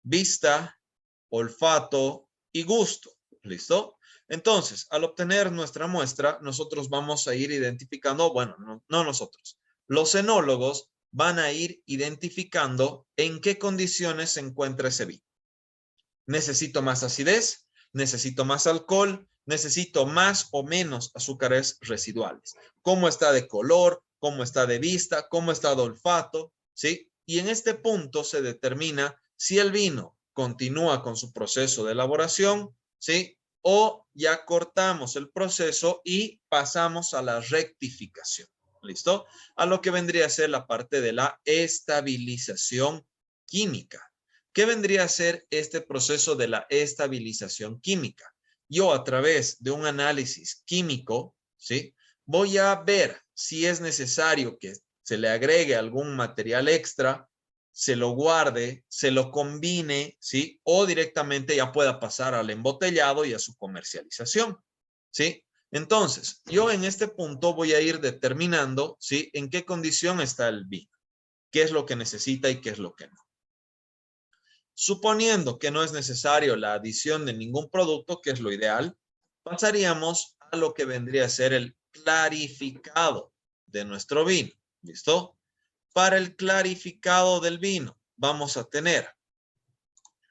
Vista, olfato y gusto. ¿Listo? Entonces, al obtener nuestra muestra, nosotros vamos a ir identificando, bueno, no nosotros, los enólogos van a ir identificando en qué condiciones se encuentra ese vino. Necesito más acidez, necesito más alcohol, necesito más o menos azúcares residuales. ¿Cómo está de color? ¿Cómo está de vista? ¿Cómo está de olfato? ¿Sí? Y en este punto se determina si el vino continúa con su proceso de elaboración, ¿sí? O ya cortamos el proceso y pasamos a la rectificación. ¿Listo? A lo que vendría a ser la parte de la estabilización química. ¿Qué vendría a ser este proceso de la estabilización química? Yo a través de un análisis químico, ¿sí? Voy a ver si es necesario que se le agregue algún material extra, se lo guarde, se lo combine, ¿sí? O directamente ya pueda pasar al embotellado y a su comercialización, ¿sí? Entonces, yo en este punto voy a ir determinando, ¿sí? En qué condición está el vino, qué es lo que necesita y qué es lo que no. Suponiendo que no es necesario la adición de ningún producto, que es lo ideal, pasaríamos a lo que vendría a ser el clarificado de nuestro vino. ¿Listo? Para el clarificado del vino vamos a tener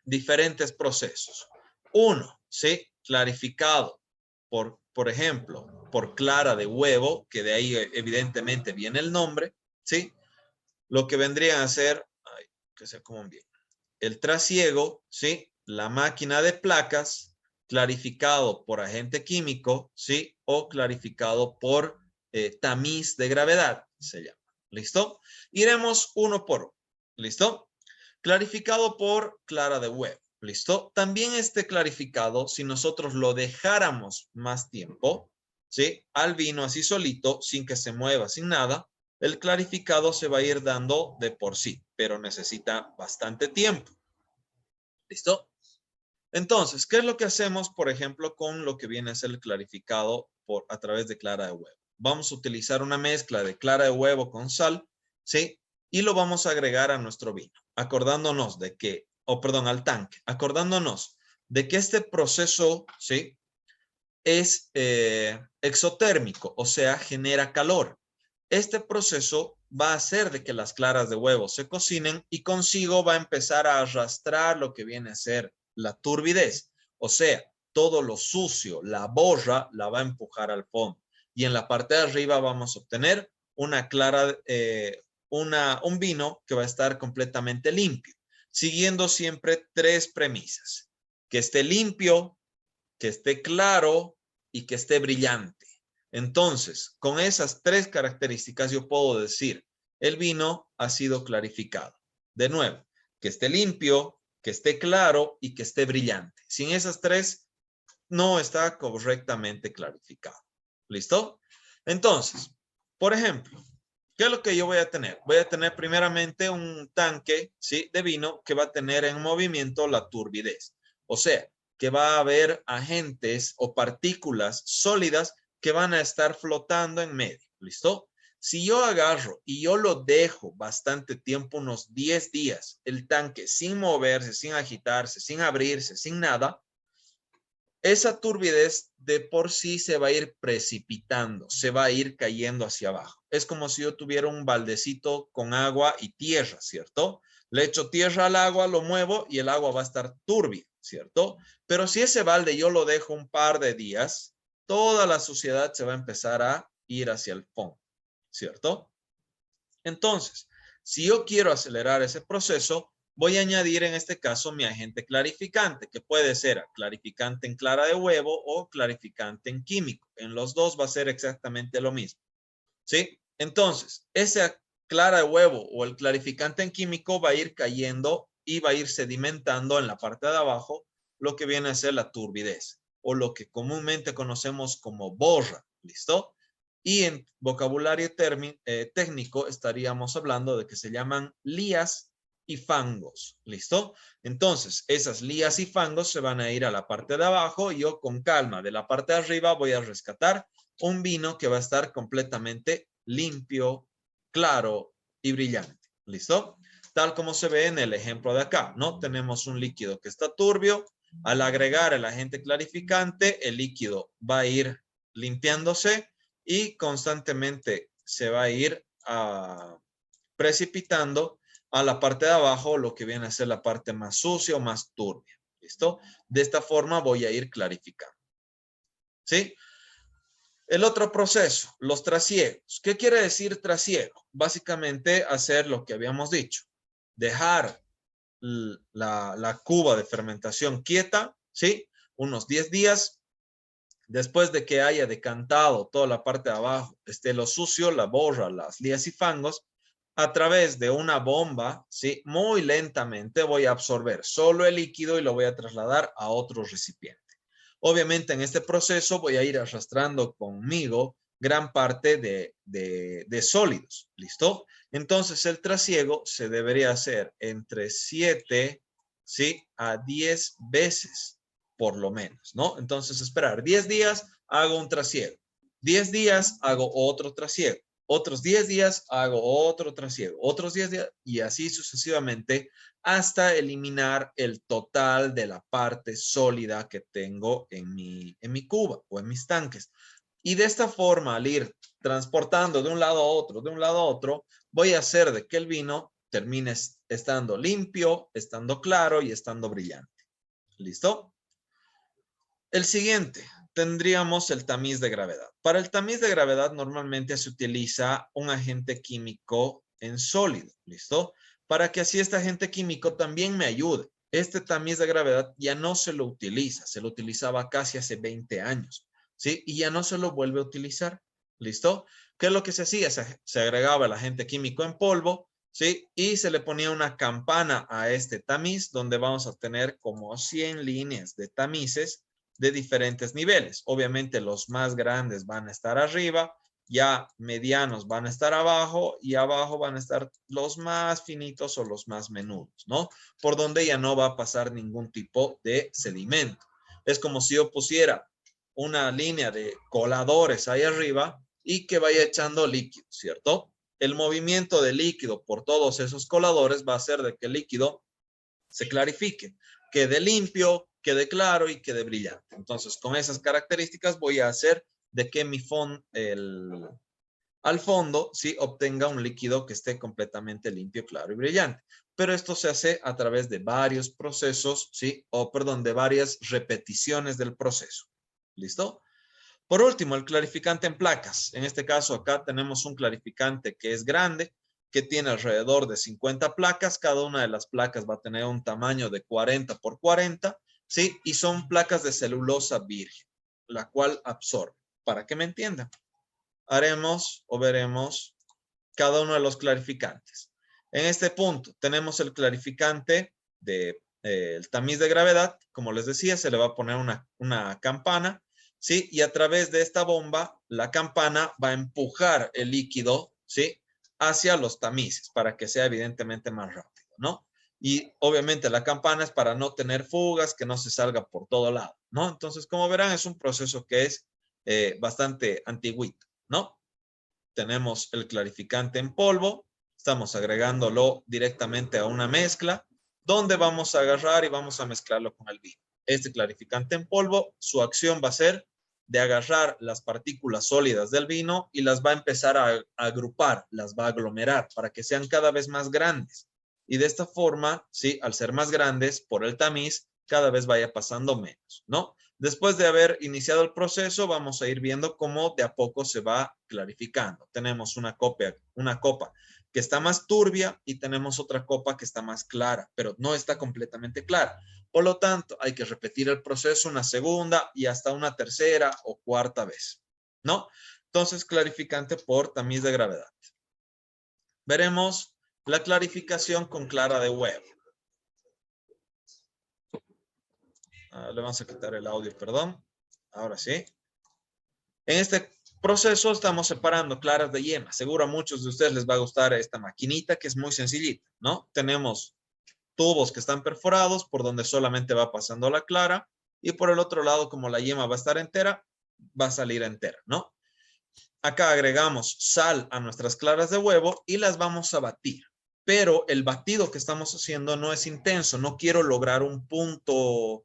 diferentes procesos. Uno, ¿sí? Clarificado por ejemplo, por clara de huevo, que de ahí evidentemente viene el nombre, ¿sí? Lo que vendría a ser, ay, que se coman bien, el trasiego, ¿sí? La máquina de placas, clarificado por agente químico, ¿sí? O clarificado por tamiz de gravedad, se llama. ¿Listo? Iremos uno por uno. ¿Listo? Clarificado por clara de huevo. ¿Listo? También este clarificado, si nosotros lo dejáramos más tiempo, ¿sí? Al vino así solito, sin que se mueva, sin nada, el clarificado se va a ir dando de por sí, pero necesita bastante tiempo. ¿Listo? Entonces, ¿qué es lo que hacemos, por ejemplo, con lo que viene a ser el clarificado a través de clara de huevo? Vamos a utilizar una mezcla de clara de huevo con sal, ¿sí? Y lo vamos a agregar a nuestro vino, acordándonos de que, al tanque, acordándonos de que este proceso, ¿sí? Es exotérmico, o sea, genera calor. Este proceso va a hacer de que las claras de huevo se cocinen y consigo va a empezar a arrastrar lo que viene a ser la turbidez. O sea, todo lo sucio, la borra, la va a empujar al fondo. Y en la parte de arriba vamos a obtener una clara, un vino que va a estar completamente limpio, siguiendo siempre tres premisas. Que esté limpio, que esté claro y que esté brillante. Entonces, con esas tres características yo puedo decir, el vino ha sido clarificado. De nuevo, que esté limpio, que esté claro y que esté brillante. Sin esas tres, no está correctamente clarificado. ¿Listo? Entonces, por ejemplo, ¿qué es lo que yo voy a tener? Voy a tener primeramente un tanque, ¿sí? De vino que va a tener en movimiento la turbidez. O sea, que va a haber agentes o partículas sólidas que van a estar flotando en medio. ¿Listo? Si yo agarro y yo lo dejo bastante tiempo, unos 10 días, el tanque sin moverse, sin agitarse, sin abrirse, sin nada, esa turbidez de por sí se va a ir precipitando, se va a ir cayendo hacia abajo. Es como si yo tuviera un baldecito con agua y tierra, ¿cierto? Le echo tierra al agua, lo muevo y el agua va a estar turbia, ¿cierto? Pero si ese balde yo lo dejo un par de días, toda la suciedad se va a empezar a ir hacia el fondo, ¿cierto? Entonces, si yo quiero acelerar ese proceso, voy a añadir en este caso mi agente clarificante, que puede ser clarificante en clara de huevo o clarificante en químico. En los dos va a ser exactamente lo mismo. ¿Sí? Entonces, esa clara de huevo o el clarificante en químico va a ir cayendo y va a ir sedimentando en la parte de abajo lo que viene a ser la turbidez o lo que comúnmente conocemos como borra. ¿Listo? Y en vocabulario técnico estaríamos hablando de que se llaman lías y fangos. ¿Listo? Entonces, esas lías y fangos se van a ir a la parte de abajo y yo con calma de la parte de arriba voy a rescatar un vino que va a estar completamente limpio, claro y brillante. ¿Listo? Tal como se ve en el ejemplo de acá, ¿no? Tenemos un líquido que está turbio. Al agregar el agente clarificante, el líquido va a ir limpiándose y constantemente se va a ir precipitando a la parte de abajo lo que viene a ser la parte más sucia o más turbia. ¿Listo? De esta forma voy a ir clarificando. ¿Sí? El otro proceso, los trasiegos. ¿Qué quiere decir trasiego? Básicamente hacer lo que habíamos dicho. Dejar la cuba de fermentación quieta, ¿sí? Unos 10 días. Después de que haya decantado toda la parte de abajo, esté lo sucio, la borra, las lías y fangos, a través de una bomba, ¿sí? Muy lentamente voy a absorber solo el líquido y lo voy a trasladar a otro recipiente. Obviamente en este proceso voy a ir arrastrando conmigo gran parte de sólidos. ¿Listo? Entonces el trasiego se debería hacer entre 7, ¿sí? A 10 veces por lo menos, ¿no? Entonces esperar 10 días, hago un trasiego. 10 días, hago otro trasiego. Otros 10 días, hago otro trasiego. Otros 10 días y así sucesivamente hasta eliminar el total de la parte sólida que tengo en mi cuba o en mis tanques. Y de esta forma, al ir transportando de un lado a otro, de un lado a otro, voy a hacer de que el vino termine estando limpio, estando claro y estando brillante. ¿Listo? El siguiente, tendríamos el tamiz de gravedad. Para el tamiz de gravedad normalmente se utiliza un agente químico en sólido. ¿Listo? Para que así este agente químico también me ayude. Este tamiz de gravedad ya no se lo utiliza, se lo utilizaba casi hace 20 años, ¿sí? Y ya no se lo vuelve a utilizar, ¿listo? ¿Qué es lo que se hacía? Se agregaba el agente químico en polvo ¿sí? Y se le ponía una campana a este tamiz donde vamos a tener como 100 líneas de tamices de diferentes niveles. Obviamente los más grandes van a estar arriba, ya medianos van a estar abajo y abajo van a estar los más finitos o los más menudos, ¿no? Por donde ya no va a pasar ningún tipo de sedimento. Es como si yo pusiera una línea de coladores ahí arriba y que vaya echando líquido, ¿cierto? El movimiento de líquido por todos esos coladores va a hacer de que el líquido se clarifique, quede limpio, quede claro y quede brillante. Entonces, con esas características voy a hacer de que mi al fondo, sí, obtenga un líquido que esté completamente limpio, claro y brillante. Pero esto se hace a través de varios procesos, sí, o perdón, de varias repeticiones del proceso. ¿Listo? Por último, el clarificante en placas. En este caso, acá tenemos un clarificante que es grande, que tiene alrededor de 50 placas. Cada una de las placas va a tener un tamaño de 40 por 40, ¿sí? Y son placas de celulosa virgen, la cual absorbe. Para que me entiendan, haremos o veremos cada uno de los clarificantes. En este punto tenemos el clarificante de el tamiz de gravedad. Como les decía, se le va a poner una campana, ¿sí? Y a través de esta bomba, la campana va a empujar el líquido, ¿sí? Hacia los tamices para que sea evidentemente más rápido, ¿no? Y obviamente la campana es para no tener fugas, que no se salga por todo lado, ¿no? Entonces, como verán, es un proceso que es bastante antiguito, ¿no? Tenemos el clarificante en polvo, estamos agregándolo directamente a una mezcla, donde vamos a agarrar y vamos a mezclarlo con el vino. Este clarificante en polvo, su acción va a ser de agarrar las partículas sólidas del vino y las va a empezar a agrupar, las va a aglomerar para que sean cada vez más grandes. Y de esta forma, sí, al ser más grandes por el tamiz, cada vez vaya pasando menos, ¿no? Después de haber iniciado el proceso, vamos a ir viendo cómo de a poco se va clarificando. Tenemos una copa que está más turbia y tenemos otra copa que está más clara, pero no está completamente clara. Por lo tanto, hay que repetir el proceso una segunda y hasta una tercera o cuarta vez, ¿no? Entonces, clarificante por tamiz de gravedad. Veremos la clarificación con clara de huevo. Le vamos a quitar el audio, perdón. Ahora sí. En este proceso estamos separando claras de yema. Seguro a muchos de ustedes les va a gustar esta maquinita que es muy sencillita, ¿no? Tenemos tubos que están perforados por donde solamente va pasando la clara y por el otro lado, como la yema va a estar entera, va a salir entera, ¿no? Acá agregamos sal a nuestras claras de huevo y las vamos a batir. Pero el batido que estamos haciendo no es intenso. No quiero lograr un punto,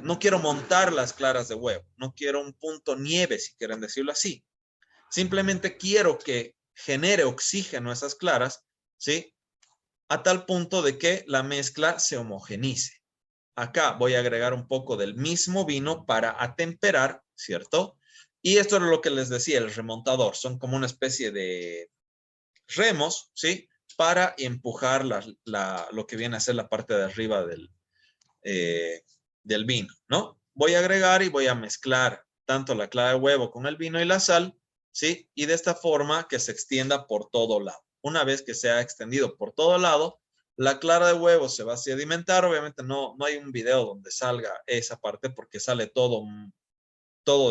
no quiero montar las claras de huevo. No quiero un punto nieve, si quieren decirlo así. Simplemente quiero que genere oxígeno a esas claras, ¿sí? A tal punto de que la mezcla se homogenice. Acá voy a agregar un poco del mismo vino para atemperar, ¿cierto? Y esto es lo que les decía, el remontador. Son como una especie de remos, ¿sí? Para empujar lo que viene a ser la parte de arriba del vino, ¿no? Voy a agregar y voy a mezclar tanto la clara de huevo con el vino y la sal, ¿sí? Y de esta forma que se extienda por todo lado. Una vez que se ha extendido por todo lado, la clara de huevo se va a sedimentar. Obviamente no hay un video donde salga esa parte porque sale todo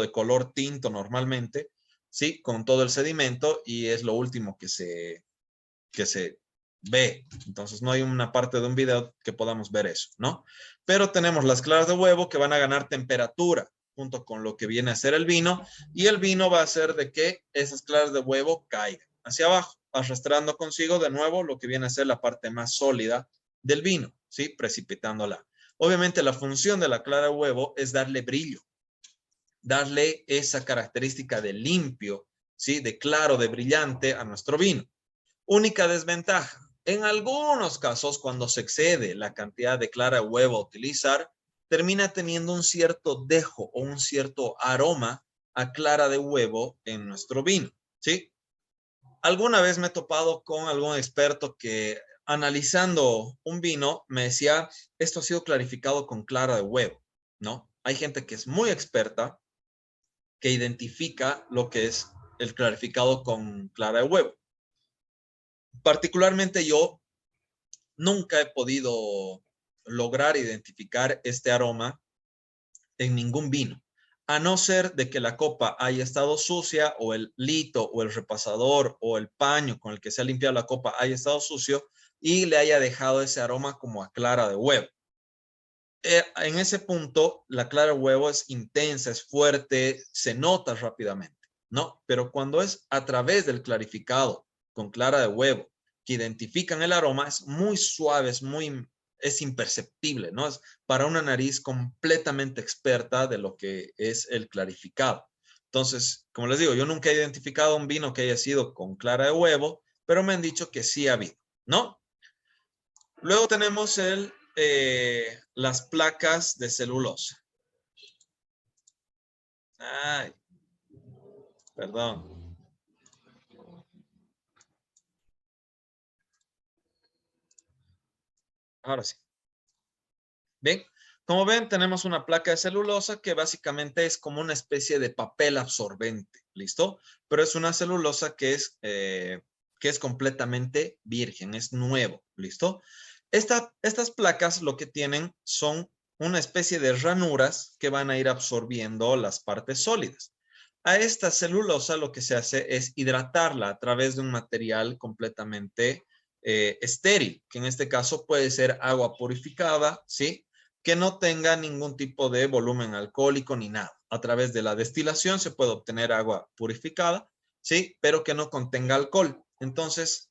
de color tinto normalmente, ¿sí? Con todo el sedimento y es lo último que se ve. Entonces no hay una parte de un video que podamos ver eso, ¿no? Pero tenemos las claras de huevo que van a ganar temperatura junto con lo que viene a ser el vino y el vino va a hacer de que esas claras de huevo caigan hacia abajo, arrastrando consigo de nuevo lo que viene a ser la parte más sólida del vino, ¿sí? Precipitándola. Obviamente la función de la clara de huevo es darle brillo, darle esa característica de limpio, ¿sí? De claro, de brillante a nuestro vino. Única desventaja. En algunos casos, cuando se excede la cantidad de clara de huevo a utilizar, termina teniendo un cierto dejo o un cierto aroma a clara de huevo en nuestro vino, ¿sí? Alguna vez me he topado con algún experto que analizando un vino me decía, esto ha sido clarificado con clara de huevo, ¿no? Hay gente que es muy experta que identifica lo que es el clarificado con clara de huevo. Particularmente yo nunca he podido lograr identificar este aroma en ningún vino, a no ser de que la copa haya estado sucia o el lito o el repasador o el paño con el que se ha limpiado la copa haya estado sucio y le haya dejado ese aroma como a clara de huevo. En ese punto, la clara de huevo es intensa, es fuerte, se nota rápidamente, ¿no? Pero cuando es a través del clarificado con clara de huevo que identifican el aroma, es muy suave, es imperceptible, ¿no? Es para una nariz completamente experta de lo que es el clarificado. Entonces, como les digo, yo nunca he identificado un vino que haya sido con clara de huevo, pero me han dicho que sí ha habido, ¿no? Luego tenemos las placas de celulosa. Ay, perdón. Ahora sí. Bien, como ven, tenemos una placa de celulosa que básicamente es como una especie de papel absorbente, ¿listo? Pero es una celulosa que es completamente virgen, es nuevo, ¿listo? Estas placas lo que tienen son una especie de ranuras que van a ir absorbiendo las partes sólidas. A esta celulosa lo que se hace es hidratarla a través de un material completamente estéril, que en este caso puede ser agua purificada, ¿sí? Que no tenga ningún tipo de volumen alcohólico ni nada. A través de la destilación se puede obtener agua purificada, ¿sí? Pero que no contenga alcohol. Entonces,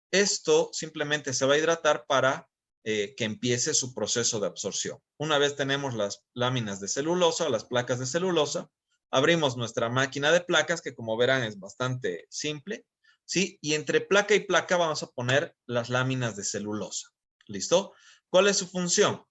esto simplemente se va a hidratar para que empiece su proceso de absorción. Una vez tenemos las láminas de celulosa o las placas de celulosa, abrimos nuestra máquina de placas, que como verán es bastante simple, ¿sí? Y entre placa y placa vamos a poner las láminas de celulosa. ¿Listo? ¿Cuál es su función?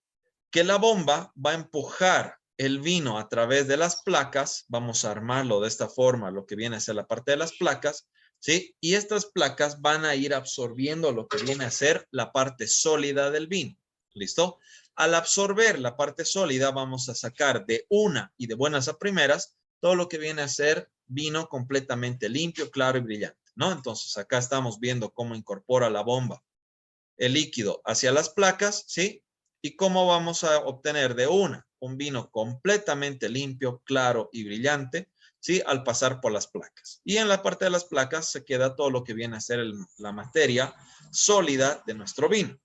Que la bomba va a empujar el vino a través de las placas. Vamos a armarlo de esta forma, lo que viene a ser la parte de las placas, ¿sí? Y estas placas van a ir absorbiendo lo que viene a ser la parte sólida del vino. ¿Listo? Al absorber la parte sólida, vamos a sacar de una y de buenas a primeras todo lo que viene a ser vino completamente limpio, claro y brillante, ¿no? Entonces acá estamos viendo cómo incorpora la bomba el líquido hacia las placas, ¿sí? Y cómo vamos a obtener de una un vino completamente limpio, claro y brillante, ¿sí? Al pasar por las placas. Y en la parte de las placas se queda todo lo que viene a ser la materia sólida de nuestro vino.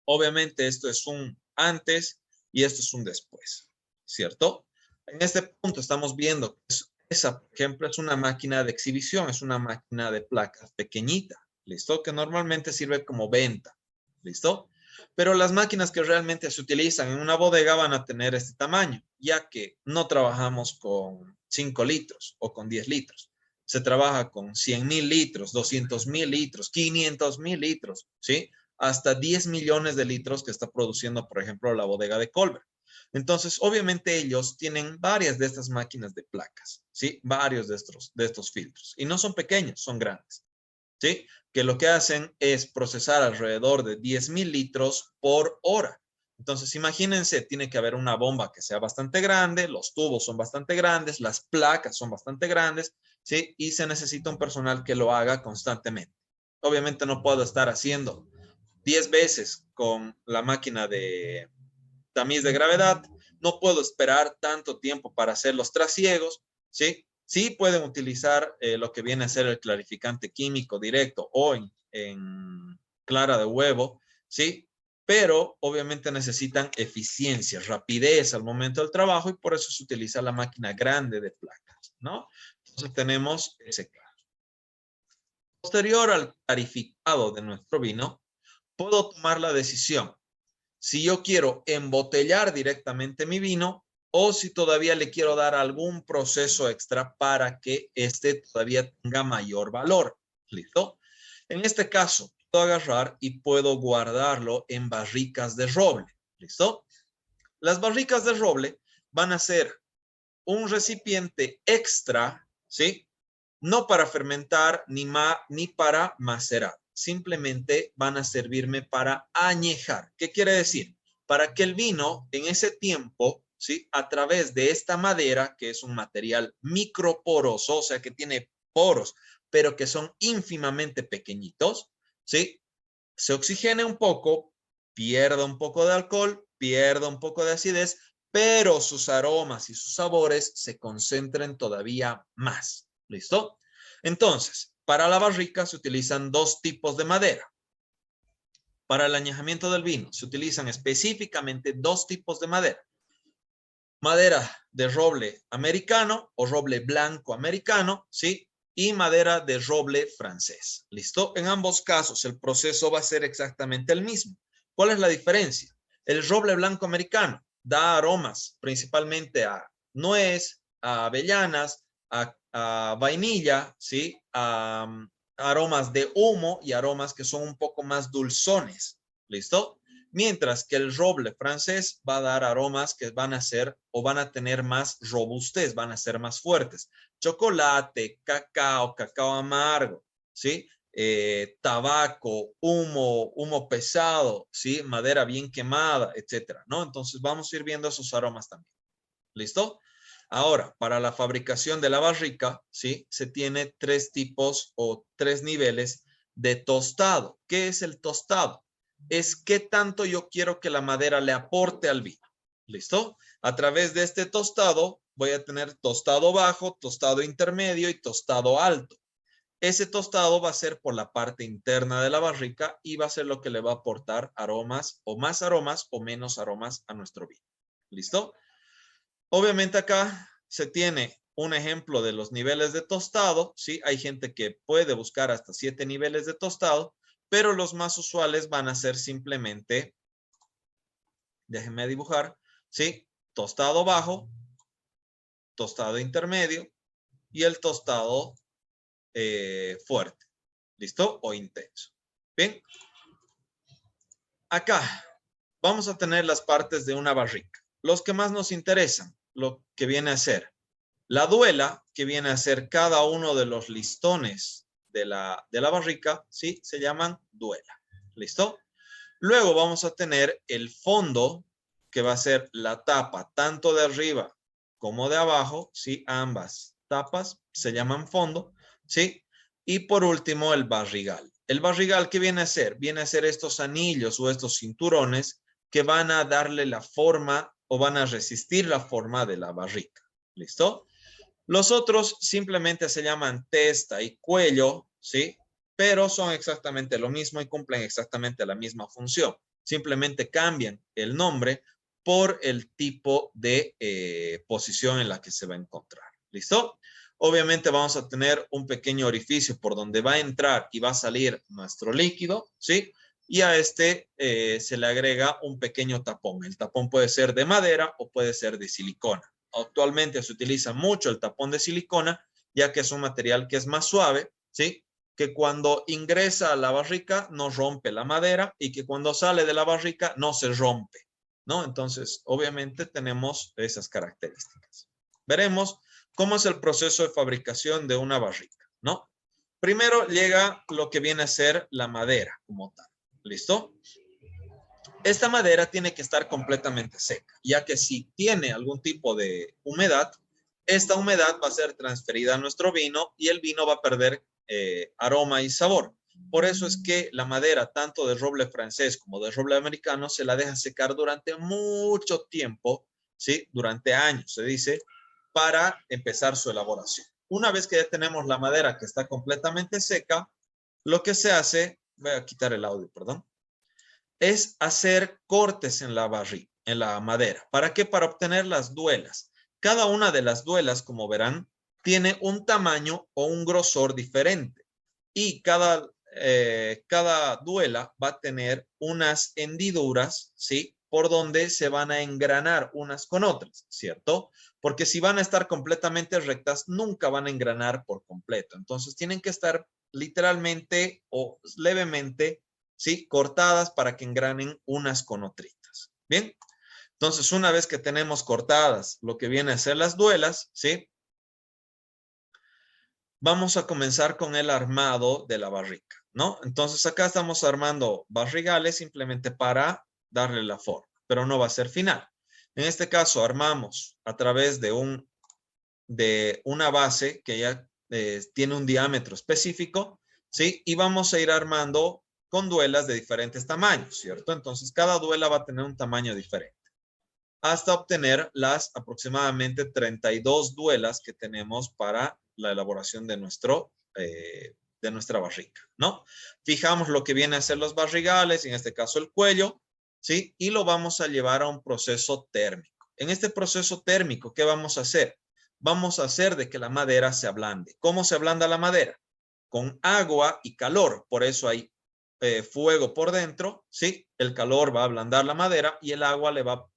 Obviamente esto es un antes y esto es un después, ¿cierto? En este punto estamos viendo que esa, por ejemplo, es una máquina de exhibición, es una máquina de placas pequeñita, ¿listo? Que normalmente sirve como venta, ¿listo? Pero las máquinas que realmente se utilizan en una bodega van a tener este tamaño, ya que no trabajamos con 5 litros o con 10 litros. Se trabaja con 100,000 litros, 200,000 litros, 500,000 litros, ¿sí? Hasta 10 millones de litros que está produciendo, por ejemplo, la bodega de Colbert. Entonces, obviamente ellos tienen varias de estas máquinas de placas, ¿sí? Varios de estos filtros. Y no son pequeños, son grandes, ¿sí? Que lo que hacen es procesar alrededor de 10,000 litros por hora. Entonces, imagínense, tiene que haber una bomba que sea bastante grande, los tubos son bastante grandes, las placas son bastante grandes, ¿sí? Y se necesita un personal que lo haga constantemente. Obviamente no puedo estar haciendo 10 veces con la máquina de tamiz de gravedad. No puedo esperar tanto tiempo para hacer los trasiegos, ¿sí? Sí pueden utilizar lo que viene a ser el clarificante químico directo o en clara de huevo, ¿sí? Pero obviamente necesitan eficiencia, rapidez al momento del trabajo y por eso se utiliza la máquina grande de placas, ¿no? Entonces tenemos ese caso. Posterior al clarificado de nuestro vino, puedo tomar la decisión si yo quiero embotellar directamente mi vino o si todavía le quiero dar algún proceso extra para que este todavía tenga mayor valor. ¿Listo? En este caso, puedo agarrar y puedo guardarlo en barricas de roble. ¿Listo? Las barricas de roble van a ser un recipiente extra, ¿sí? No para fermentar ni para macerar. Simplemente van a servirme para añejar. ¿Qué quiere decir? Para que el vino en ese tiempo, ¿sí? A través de esta madera, que es un material microporoso, o sea que tiene poros, pero que son ínfimamente pequeñitos, ¿sí? Se oxigene un poco, pierda un poco de alcohol, pierda un poco de acidez, pero sus aromas y sus sabores se concentren todavía más. ¿Listo? Entonces, para la barrica se utilizan dos tipos de madera. Para el añejamiento del vino se utilizan específicamente dos tipos de madera. Madera de roble americano o roble blanco americano, ¿sí? Y madera de roble francés. ¿Listo? En ambos casos el proceso va a ser exactamente el mismo. ¿Cuál es la diferencia? El roble blanco americano da aromas principalmente a nuez, a avellanas, a vainilla, ¿sí? A aromas de humo y aromas que son un poco más dulzones. ¿Listo? Mientras que el roble francés va a dar aromas que van a ser o van a tener más robustez, van a ser más fuertes. Chocolate, cacao, cacao amargo, ¿sí? Tabaco, humo pesado, ¿sí? Madera bien quemada, etcétera, ¿no? Entonces vamos a ir viendo esos aromas también. ¿Listo? Ahora, para la fabricación de la barrica, ¿sí? Se tiene tres tipos o tres niveles de tostado. ¿Qué es el tostado? Es qué tanto yo quiero que la madera le aporte al vino. ¿Listo? A través de este tostado voy a tener tostado bajo, tostado intermedio y tostado alto. Ese tostado va a ser por la parte interna de la barrica y va a ser lo que le va a aportar aromas o menos aromas a nuestro vino. ¿Listo? Obviamente acá se tiene un ejemplo de los niveles de tostado, ¿sí? Hay gente que puede buscar hasta 7 niveles de tostado, pero los más usuales van a ser simplemente, déjenme dibujar, ¿sí? Tostado bajo, tostado intermedio y el tostado fuerte, ¿listo? O intenso. Bien, acá vamos a tener las partes de una barrica. Los que más nos interesan, lo que viene a ser la duela, que viene a ser cada uno de los listones de la barrica, ¿sí? Se llaman duela. ¿Listo? Luego vamos a tener el fondo, que va a ser la tapa, tanto de arriba como de abajo, ¿sí? Ambas tapas se llaman fondo, ¿sí? Y por último, el barrigal. El barrigal, ¿qué viene a ser? Viene a ser estos anillos o estos cinturones que van a darle la forma o van a resistir la forma de la barrica. ¿Listo? Los otros simplemente se llaman testa y cuello, ¿sí? Pero son exactamente lo mismo y cumplen exactamente la misma función. Simplemente cambian el nombre por el tipo de posición en la que se va a encontrar. ¿Listo? Obviamente vamos a tener un pequeño orificio por donde va a entrar y va a salir nuestro líquido, ¿sí? Y a este se le agrega un pequeño tapón. El tapón puede ser de madera o puede ser de silicona. Actualmente se utiliza mucho el tapón de silicona, ya que es un material que es más suave, ¿sí? Que cuando ingresa a la barrica no rompe la madera y que cuando sale de la barrica no se rompe, ¿no? Entonces, obviamente tenemos esas características. Veremos cómo es el proceso de fabricación de una barrica, ¿no? Primero llega lo que viene a ser la madera como tal, ¿listo? Esta madera tiene que estar completamente seca, ya que si tiene algún tipo de humedad, esta humedad va a ser transferida a nuestro vino y el vino va a perder aroma y sabor. Por eso es que la madera, tanto de roble francés como de roble americano, se la deja secar durante mucho tiempo, ¿sí? Durante años, se dice, para empezar su elaboración. Una vez que ya tenemos la madera que está completamente seca, lo que se hace, voy a quitar el audio, perdón, es hacer cortes en la barrica, en la madera. ¿Para qué? Para obtener las duelas. Cada una de las duelas, como verán, tiene un tamaño o un grosor diferente. Y cada duela va a tener unas hendiduras, ¿sí? Por donde se van a engranar unas con otras, ¿cierto? Porque si van a estar completamente rectas, nunca van a engranar por completo. Entonces tienen que estar literalmente o levemente, ¿sí? Cortadas para que engranen unas con otritas. Bien, entonces una vez que tenemos cortadas lo que viene a ser las duelas, ¿sí? Vamos a comenzar con el armado de la barrica, ¿no? Entonces acá estamos armando barrigales simplemente para darle la forma, pero no va a ser final. En este caso armamos a través de una base que ya tiene un diámetro específico, ¿sí? Y vamos a ir armando con duelas de diferentes tamaños, ¿cierto? Entonces, cada duela va a tener un tamaño diferente, hasta obtener las aproximadamente 32 duelas que tenemos para la elaboración de nuestra barrica, ¿no? Fijamos lo que viene a ser los barrigales, en este caso el cuello, ¿sí? Y lo vamos a llevar a un proceso térmico. En este proceso térmico, ¿qué vamos a hacer? Vamos a hacer de que la madera se ablande. ¿Cómo se ablanda la madera? Con agua y calor. Por eso hay fuego por dentro, ¿sí? El calor va a ablandar la madera y el agua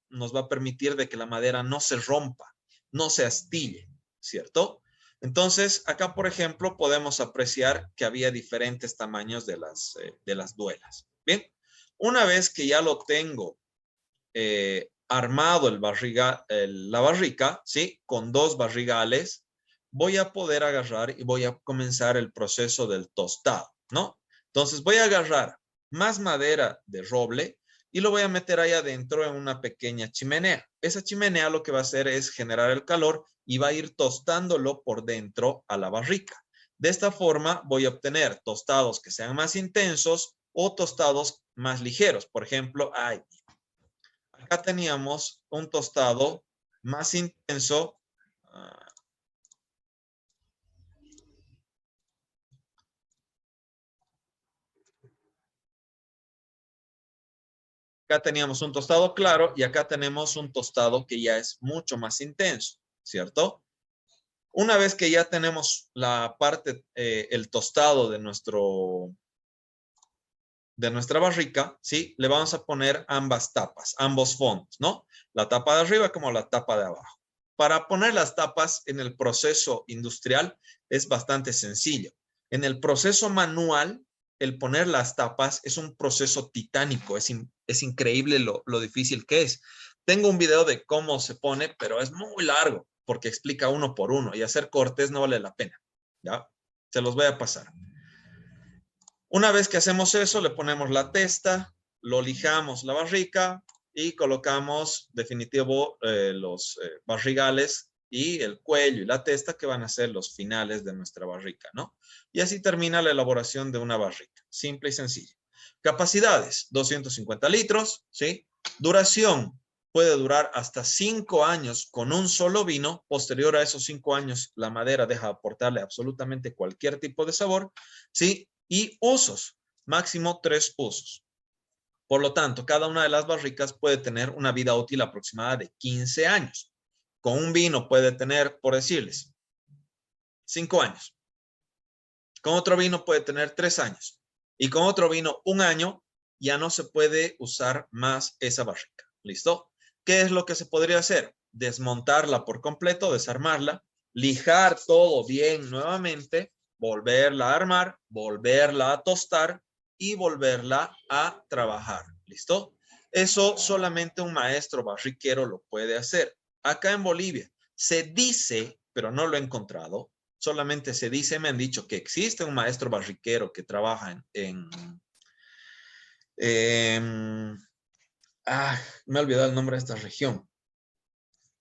nos va a permitir de que la madera no se rompa, no se astille, ¿cierto? Entonces, acá, por ejemplo, podemos apreciar que había diferentes tamaños de las duelas. Bien, una vez que ya lo tengo armado la barrica, ¿sí? Con 2 barrigales, voy a poder agarrar y voy a comenzar el proceso del tostado, ¿no? Entonces voy a agarrar más madera de roble y lo voy a meter ahí adentro en una pequeña chimenea. Esa chimenea lo que va a hacer es generar el calor y va a ir tostándolo por dentro a la barrica. De esta forma voy a obtener tostados que sean más intensos o tostados más ligeros. Por ejemplo, acá teníamos un tostado más intenso. Acá teníamos un tostado claro y acá tenemos un tostado que ya es mucho más intenso, ¿cierto? Una vez que ya tenemos la parte, el tostado de nuestra barrica, ¿sí? Le vamos a poner ambas tapas, ambos fondos, ¿no? La tapa de arriba como la tapa de abajo. Para poner las tapas en el proceso industrial es bastante sencillo. En el proceso manual, el poner las tapas es un proceso titánico. Es increíble lo difícil que es. Tengo un video de cómo se pone, pero es muy largo porque explica uno por uno y hacer cortes no vale la pena. ¿Ya? Se los voy a pasar. Una vez que hacemos eso, le ponemos la testa, lo lijamos la barrica y colocamos definitivo los barrigales y el cuello y la testa que van a ser los finales de nuestra barrica, ¿no? Y así termina la elaboración de una barrica, simple y sencilla. Capacidades, 250 litros, ¿sí? Duración, puede durar hasta 5 años con un solo vino. Posterior a esos 5 años, la madera deja de aportarle absolutamente cualquier tipo de sabor, ¿sí? Y usos, máximo 3 usos. Por lo tanto, cada una de las barricas puede tener una vida útil aproximada de 15 años. Con un vino puede tener, por decirles, 5 años. Con otro vino puede tener 3 años. Y con otro vino 1 año, ya no se puede usar más esa barrica. ¿Listo? ¿Qué es lo que se podría hacer? Desmontarla por completo, desarmarla, lijar todo bien nuevamente, volverla a armar, volverla a tostar y volverla a trabajar. ¿Listo? Eso solamente un maestro barriquero lo puede hacer. Acá en Bolivia se dice, pero no lo he encontrado, solamente se dice, me han dicho que existe un maestro barriquero que trabaja me he olvidado el nombre de esta región,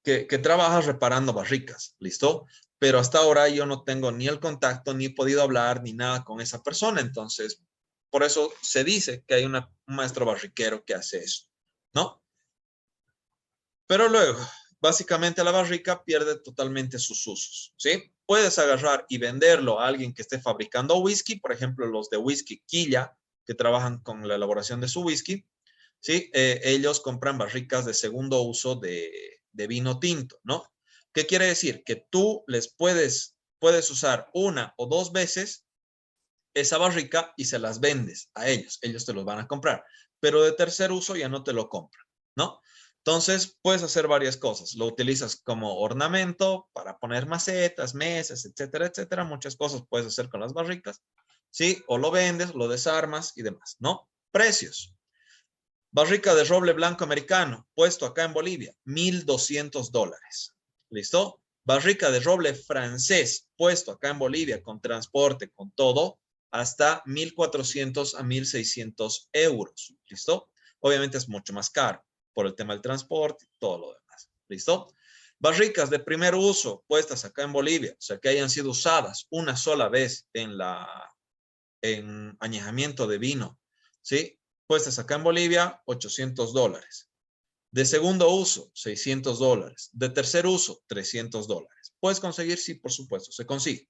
que trabaja reparando barricas, ¿listo? Pero hasta ahora yo no tengo ni el contacto, ni he podido hablar, ni nada con esa persona. Entonces, por eso se dice que hay un maestro barriquero que hace eso, ¿no? Pero luego, básicamente la barrica pierde totalmente sus usos, ¿sí? Puedes agarrar y venderlo a alguien que esté fabricando whisky, por ejemplo, los de whisky Quilla, que trabajan con la elaboración de su whisky, ¿sí? Ellos compran barricas de segundo uso de vino tinto, ¿no? ¿Qué quiere decir? Que tú les puedes usar 1 o 2 veces esa barrica y se las vendes a ellos. Ellos te los van a comprar, pero de tercer uso ya no te lo compran, ¿no? Entonces, puedes hacer varias cosas. Lo utilizas como ornamento para poner macetas, mesas, etcétera, etcétera. Muchas cosas puedes hacer con las barricas, ¿sí? O lo vendes, lo desarmas y demás, ¿no? Precios. Barrica de roble blanco americano, puesto acá en Bolivia, $1,200. ¿Listo? Barrica de roble francés, puesto acá en Bolivia, con transporte, con todo, hasta 1,400 a 1,600 euros. ¿Listo? Obviamente es mucho más caro por el tema del transporte y todo lo demás. ¿Listo? Barricas de primer uso, puestas acá en Bolivia, o sea, que hayan sido usadas una sola vez en añejamiento de vino, ¿sí? Puestas acá en Bolivia, $800. De segundo uso, $600. De tercer uso, $300. ¿Puedes conseguir? Sí, por supuesto, se consigue.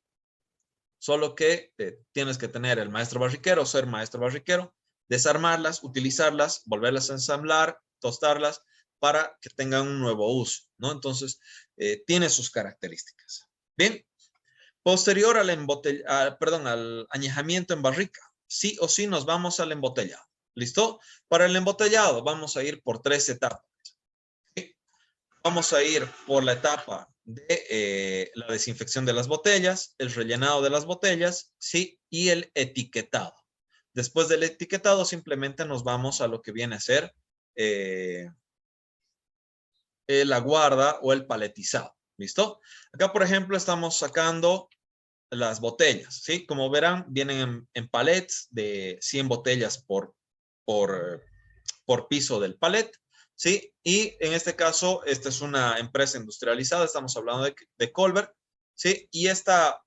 Solo que tienes que tener el maestro barriquero, ser maestro barriquero, desarmarlas, utilizarlas, volverlas a ensamblar, tostarlas para que tengan un nuevo uso, ¿no? Entonces, tiene sus características. Bien, posterior al al añejamiento en barrica, sí o sí nos vamos al embotellado. ¿Listo? Para el embotellado vamos a ir por 3 etapas. ¿Sí? Vamos a ir por la etapa de la desinfección de las botellas, el rellenado de las botellas, ¿sí? Y el etiquetado. Después del etiquetado simplemente nos vamos a lo que viene a ser la guarda o el paletizado. ¿Listo? Acá, por ejemplo, estamos sacando las botellas, ¿sí? Como verán, vienen en palets de 100 botellas por piso del palet, ¿sí? Y en este caso, esta es una empresa industrializada, estamos hablando de Colbert, ¿sí? Y esta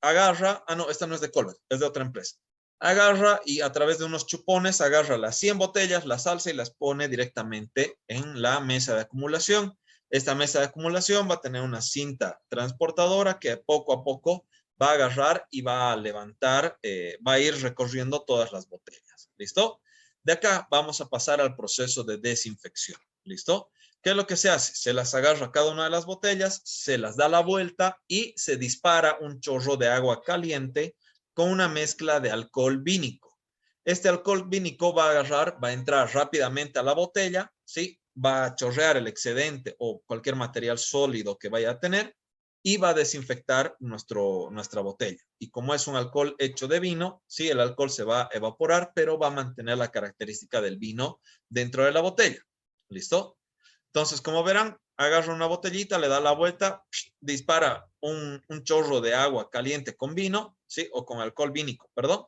agarra, no, esta no es de Colbert, es de otra empresa. Agarra y a través de unos chupones agarra las 100 botellas, las alza y las pone directamente en la mesa de acumulación. Esta mesa de acumulación va a tener una cinta transportadora que poco a poco va a agarrar y va a levantar, va a ir recorriendo todas las botellas. ¿Listo? De acá vamos a pasar al proceso de desinfección. ¿Listo? ¿Qué es lo que se hace? Se las agarra cada una de las botellas, se las da la vuelta y se dispara un chorro de agua caliente con una mezcla de alcohol vínico. Este alcohol vínico va a agarrar, va a entrar rápidamente a la botella, ¿sí? Va a chorrear el excedente o cualquier material sólido que vaya a tener y va a desinfectar nuestra botella. Y como es un alcohol hecho de vino, sí, el alcohol se va a evaporar, pero va a mantener la característica del vino dentro de la botella. ¿Listo? Entonces, como verán, agarra una botellita, le da la vuelta, dispara un chorro de agua caliente con vino, ¿sí? O con alcohol vínico, perdón.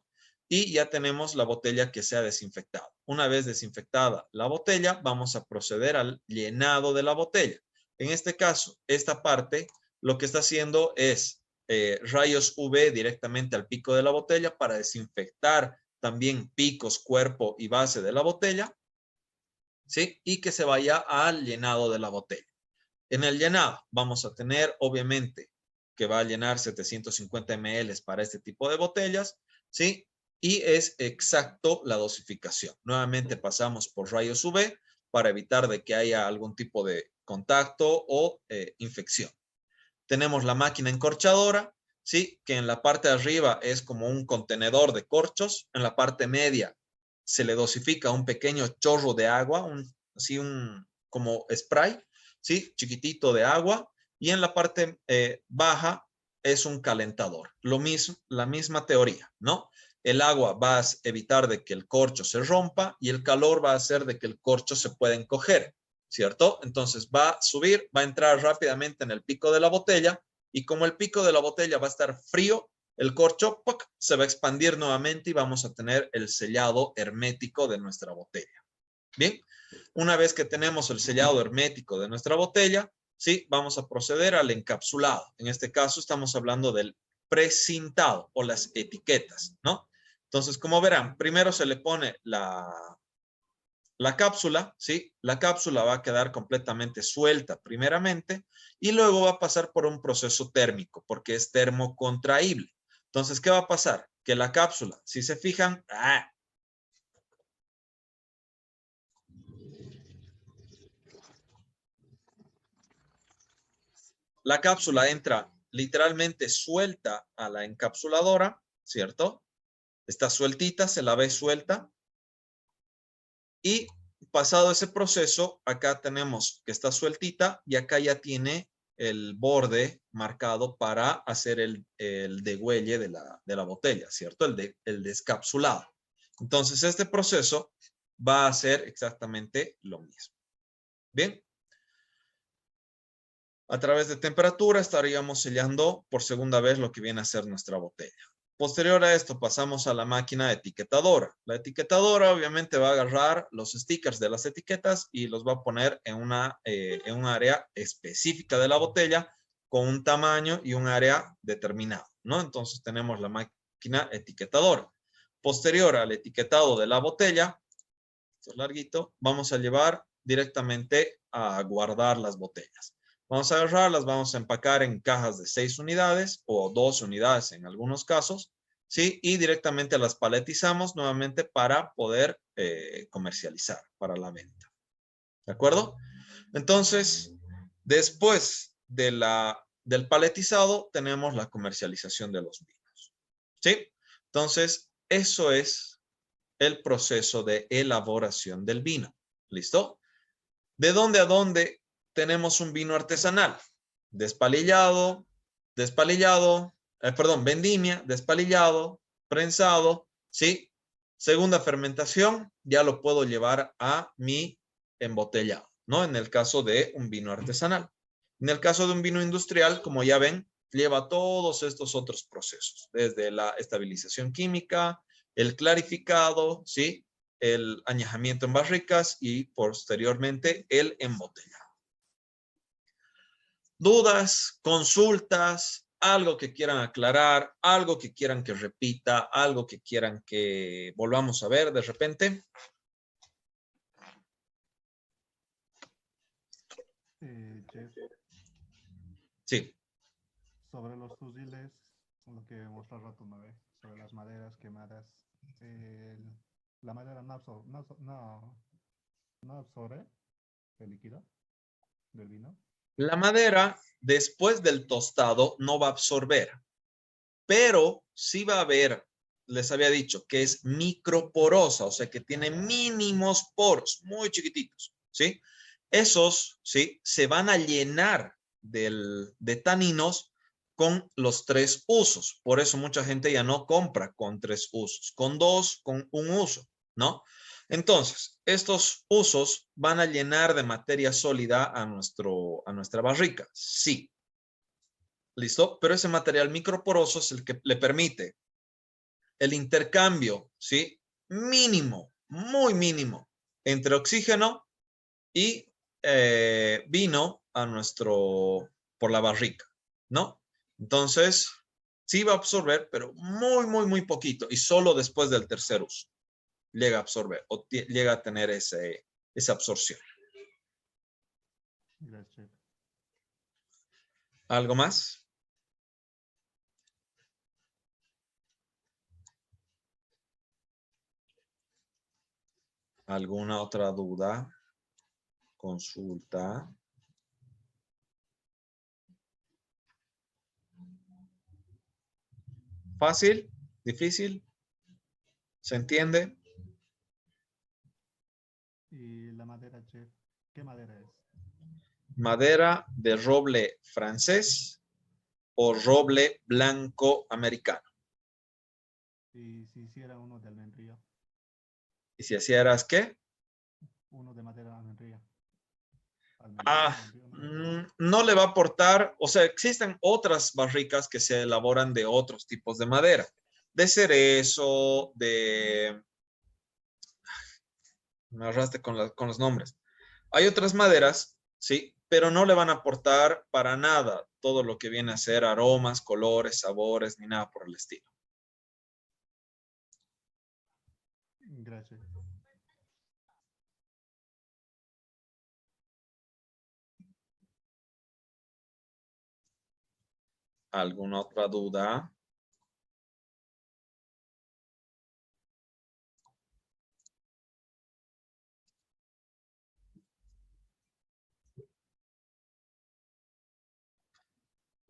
Y ya tenemos la botella que se ha desinfectado. Una vez desinfectada la botella, vamos a proceder al llenado de la botella. En este caso, esta parte lo que está haciendo es rayos UV directamente al pico de la botella para desinfectar también picos, cuerpo y base de la botella. ¿Sí? Y que se vaya al llenado de la botella. En el llenado vamos a tener, obviamente, que va a llenar 750 ml para este tipo de botellas, ¿sí? Y es exacto la dosificación. Nuevamente pasamos por rayos UV para evitar de que haya algún tipo de contacto o infección. Tenemos la máquina encorchadora, ¿sí? Que en la parte de arriba es como un contenedor de corchos, en la parte media se le dosifica un pequeño chorro de agua, así como spray, ¿sí? Chiquitito de agua, y en la parte baja es un calentador. Lo mismo, la misma teoría, ¿no? El agua va a evitar de que el corcho se rompa y el calor va a hacer de que el corcho se pueda encoger, ¿cierto? Entonces va a subir, va a entrar rápidamente en el pico de la botella y como el pico de la botella va a estar frío, el corcho ¡poc! Se va a expandir nuevamente y vamos a tener el sellado hermético de nuestra botella. Bien, una vez que tenemos el sellado hermético de nuestra botella, sí, vamos a proceder al encapsulado. En este caso estamos hablando del precintado o las etiquetas, ¿no? Entonces, como verán, primero se le pone la cápsula, ¿sí? La cápsula va a quedar completamente suelta primeramente y luego va a pasar por un proceso térmico porque es termocontraíble. Entonces, ¿qué va a pasar? Que la cápsula, si se fijan, la cápsula entra literalmente suelta a la encapsuladora, ¿cierto? Está sueltita, se la ve suelta. Y pasado ese proceso, acá tenemos que está sueltita y acá ya tiene el borde marcado para hacer el degüelle de la botella, ¿cierto? El descapsulado. Entonces, este proceso va a ser exactamente lo mismo. Bien. A través de temperatura estaríamos sellando por segunda vez lo que viene a ser nuestra botella. Posterior a esto pasamos a la máquina etiquetadora. La etiquetadora obviamente va a agarrar los stickers de las etiquetas y los va a poner en un área específica de la botella con un tamaño y un área determinado, ¿no? Entonces tenemos la máquina etiquetadora. Posterior al etiquetado de la botella, esto es larguito, vamos a llevar directamente a guardar las botellas. Vamos a agarrarlas, vamos a empacar en cajas de 6 unidades o 12 unidades en algunos casos, ¿sí? Y directamente las paletizamos nuevamente para poder comercializar para la venta. ¿De acuerdo? Entonces, después del paletizado, tenemos la comercialización de los vinos. ¿Sí? Entonces, eso es el proceso de elaboración del vino. ¿Listo? ¿De dónde a dónde tenemos un vino artesanal? Despalillado, vendimia, despalillado, prensado, ¿sí? Segunda fermentación, ya lo puedo llevar a mi embotellado, ¿no? En el caso de un vino artesanal. En el caso de un vino industrial, como ya ven, lleva todos estos otros procesos, desde la estabilización química, el clarificado, ¿sí? El añejamiento en barricas y posteriormente el embotellado. Dudas, consultas, algo que quieran aclarar, algo que quieran que repita, algo que quieran que volvamos a ver de repente. Chef, Sí. sobre los fusiles, lo que mostró rato una vez, sobre las maderas quemadas, la madera no absorbe el líquido del vino. La madera, después del tostado, no va a absorber, pero sí va a haber, les había dicho, que es microporosa, o sea, que tiene mínimos poros, muy chiquititos, ¿sí? Esos, ¿sí? Se van a llenar de taninos con los 3 usos. Por eso mucha gente ya no compra con 3 usos, con 2, con un uso, ¿no? Entonces, estos usos van a llenar de materia sólida a nuestra barrica, sí. ¿Listo? Pero ese material microporoso es el que le permite el intercambio, ¿sí? Mínimo, muy mínimo, entre oxígeno y vino por la barrica, ¿no? Entonces, sí va a absorber, pero muy, muy, muy poquito y solo después del tercer uso llega a absorber o llega a tener esa absorción. Gracias. ¿Algo más? ¿Alguna otra duda? Consulta. ¿Fácil? ¿Difícil? ¿Se entiende? ¿Y la madera, chef? ¿Qué madera es? Madera de roble francés o roble blanco americano. Y si hiciera uno de almendría, ¿Y si hicieras qué? uno de madera almendría. Almendría, No le va a aportar, o sea, existen otras barricas que se elaboran de otros tipos de madera, de cerezo, me agarraste con los nombres. Hay otras maderas, sí, pero no le van a aportar para nada todo lo que viene a ser aromas, colores, sabores, ni nada por el estilo. Gracias. ¿Alguna otra duda?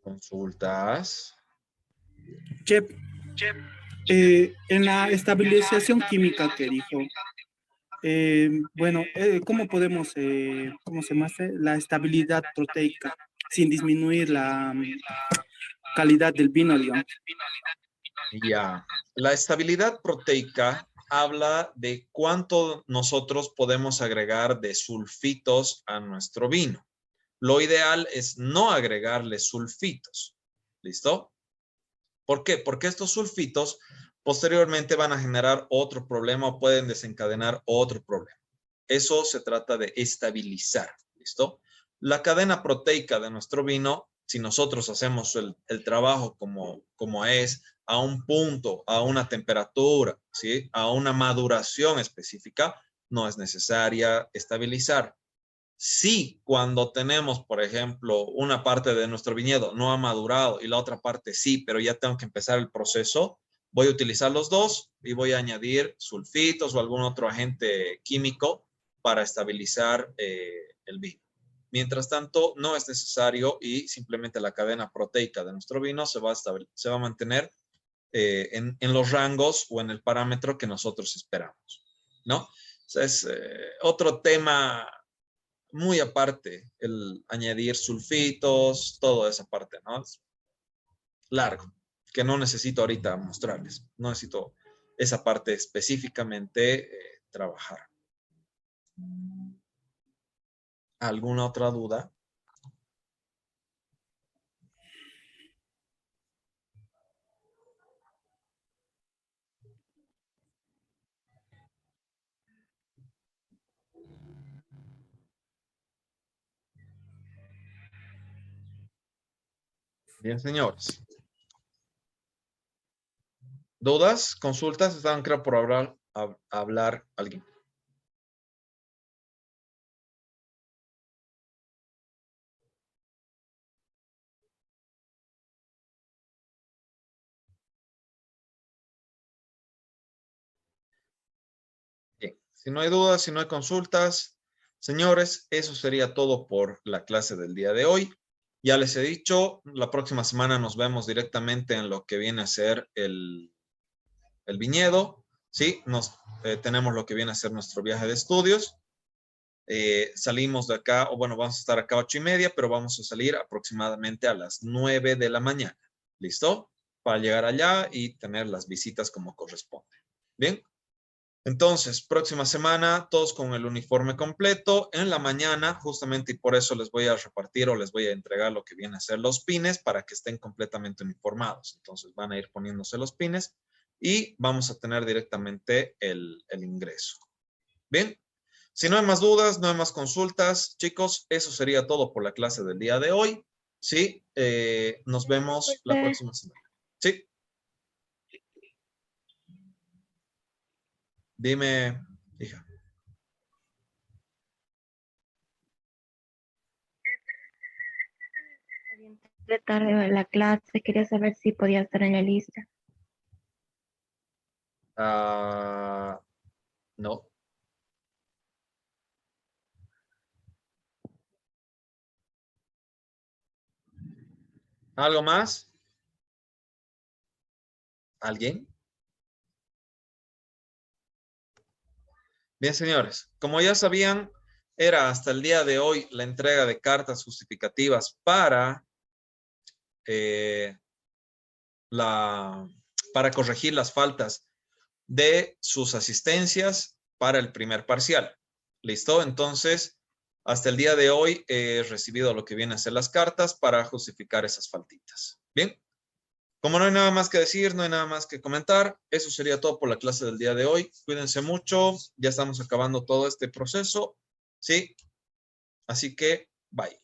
¿Consultas? Chef, en la estabilización química que dijo, bueno, ¿cómo podemos, cómo se llama la estabilidad proteica sin disminuir la calidad del vino, digamos? Ya. La estabilidad proteica habla de cuánto nosotros podemos agregar de sulfitos a nuestro vino. Lo ideal es no agregarle sulfitos. ¿Listo? ¿Por qué? Porque estos sulfitos posteriormente van a generar otro problema o pueden desencadenar otro problema. Eso se trata de estabilizar. ¿Listo? La cadena proteica de nuestro vino si nosotros hacemos el trabajo como es, a un punto, a una temperatura, ¿sí? A una maduración específica, no es necesaria estabilizar. Sí, cuando tenemos, por ejemplo, una parte de nuestro viñedo no ha madurado y la otra parte sí, pero ya tengo que empezar el proceso, voy a utilizar los dos y voy a añadir sulfitos o algún otro agente químico para estabilizar el vino. Mientras tanto, no es necesario y simplemente la cadena proteica de nuestro vino se va a mantener en los rangos o en el parámetro que nosotros esperamos, ¿no? O sea, es otro tema muy aparte, el añadir sulfitos, toda esa parte, ¿no? Es largo, que no necesito ahorita mostrarles. No necesito esa parte específicamente trabajar. ¿Alguna otra duda? Bien, señores. ¿Dudas? ¿Consultas? Estaban, creo, por hablar alguien. Bien. Si no hay dudas, si no hay consultas, señores, eso sería todo por la clase del día de hoy. Ya les he dicho, la próxima semana nos vemos directamente en lo que viene a ser el viñedo, ¿sí? Tenemos lo que viene a ser nuestro viaje de estudios. Salimos de acá, o bueno, vamos a estar acá a 8:30, pero vamos a salir aproximadamente a las 9 de la mañana. ¿Listo? Para llegar allá y tener las visitas como corresponde. Bien. Entonces, próxima semana, todos con el uniforme completo. En la mañana, justamente, y por eso les voy a repartir o les voy a entregar lo que viene a ser los pines para que estén completamente uniformados. Entonces, van a ir poniéndose los pines y vamos a tener directamente el ingreso. Bien, si no hay más dudas, no hay más consultas, chicos, eso sería todo por la clase del día de hoy. Sí, nos vemos la próxima semana. Sí. Dime, hija. De tarde la clase, quería saber si podía estar en la lista. No. ¿Algo más? ¿Alguien? Bien, señores. Como ya sabían, era hasta el día de hoy la entrega de cartas justificativas para corregir las faltas de sus asistencias para el primer parcial. ¿Listo? Entonces, hasta el día de hoy he recibido lo que viene a ser las cartas para justificar esas faltitas. Bien. Como no hay nada más que decir, no hay nada más que comentar, eso sería todo por la clase del día de hoy. Cuídense mucho, ya estamos acabando todo este proceso, ¿sí? Así que, bye.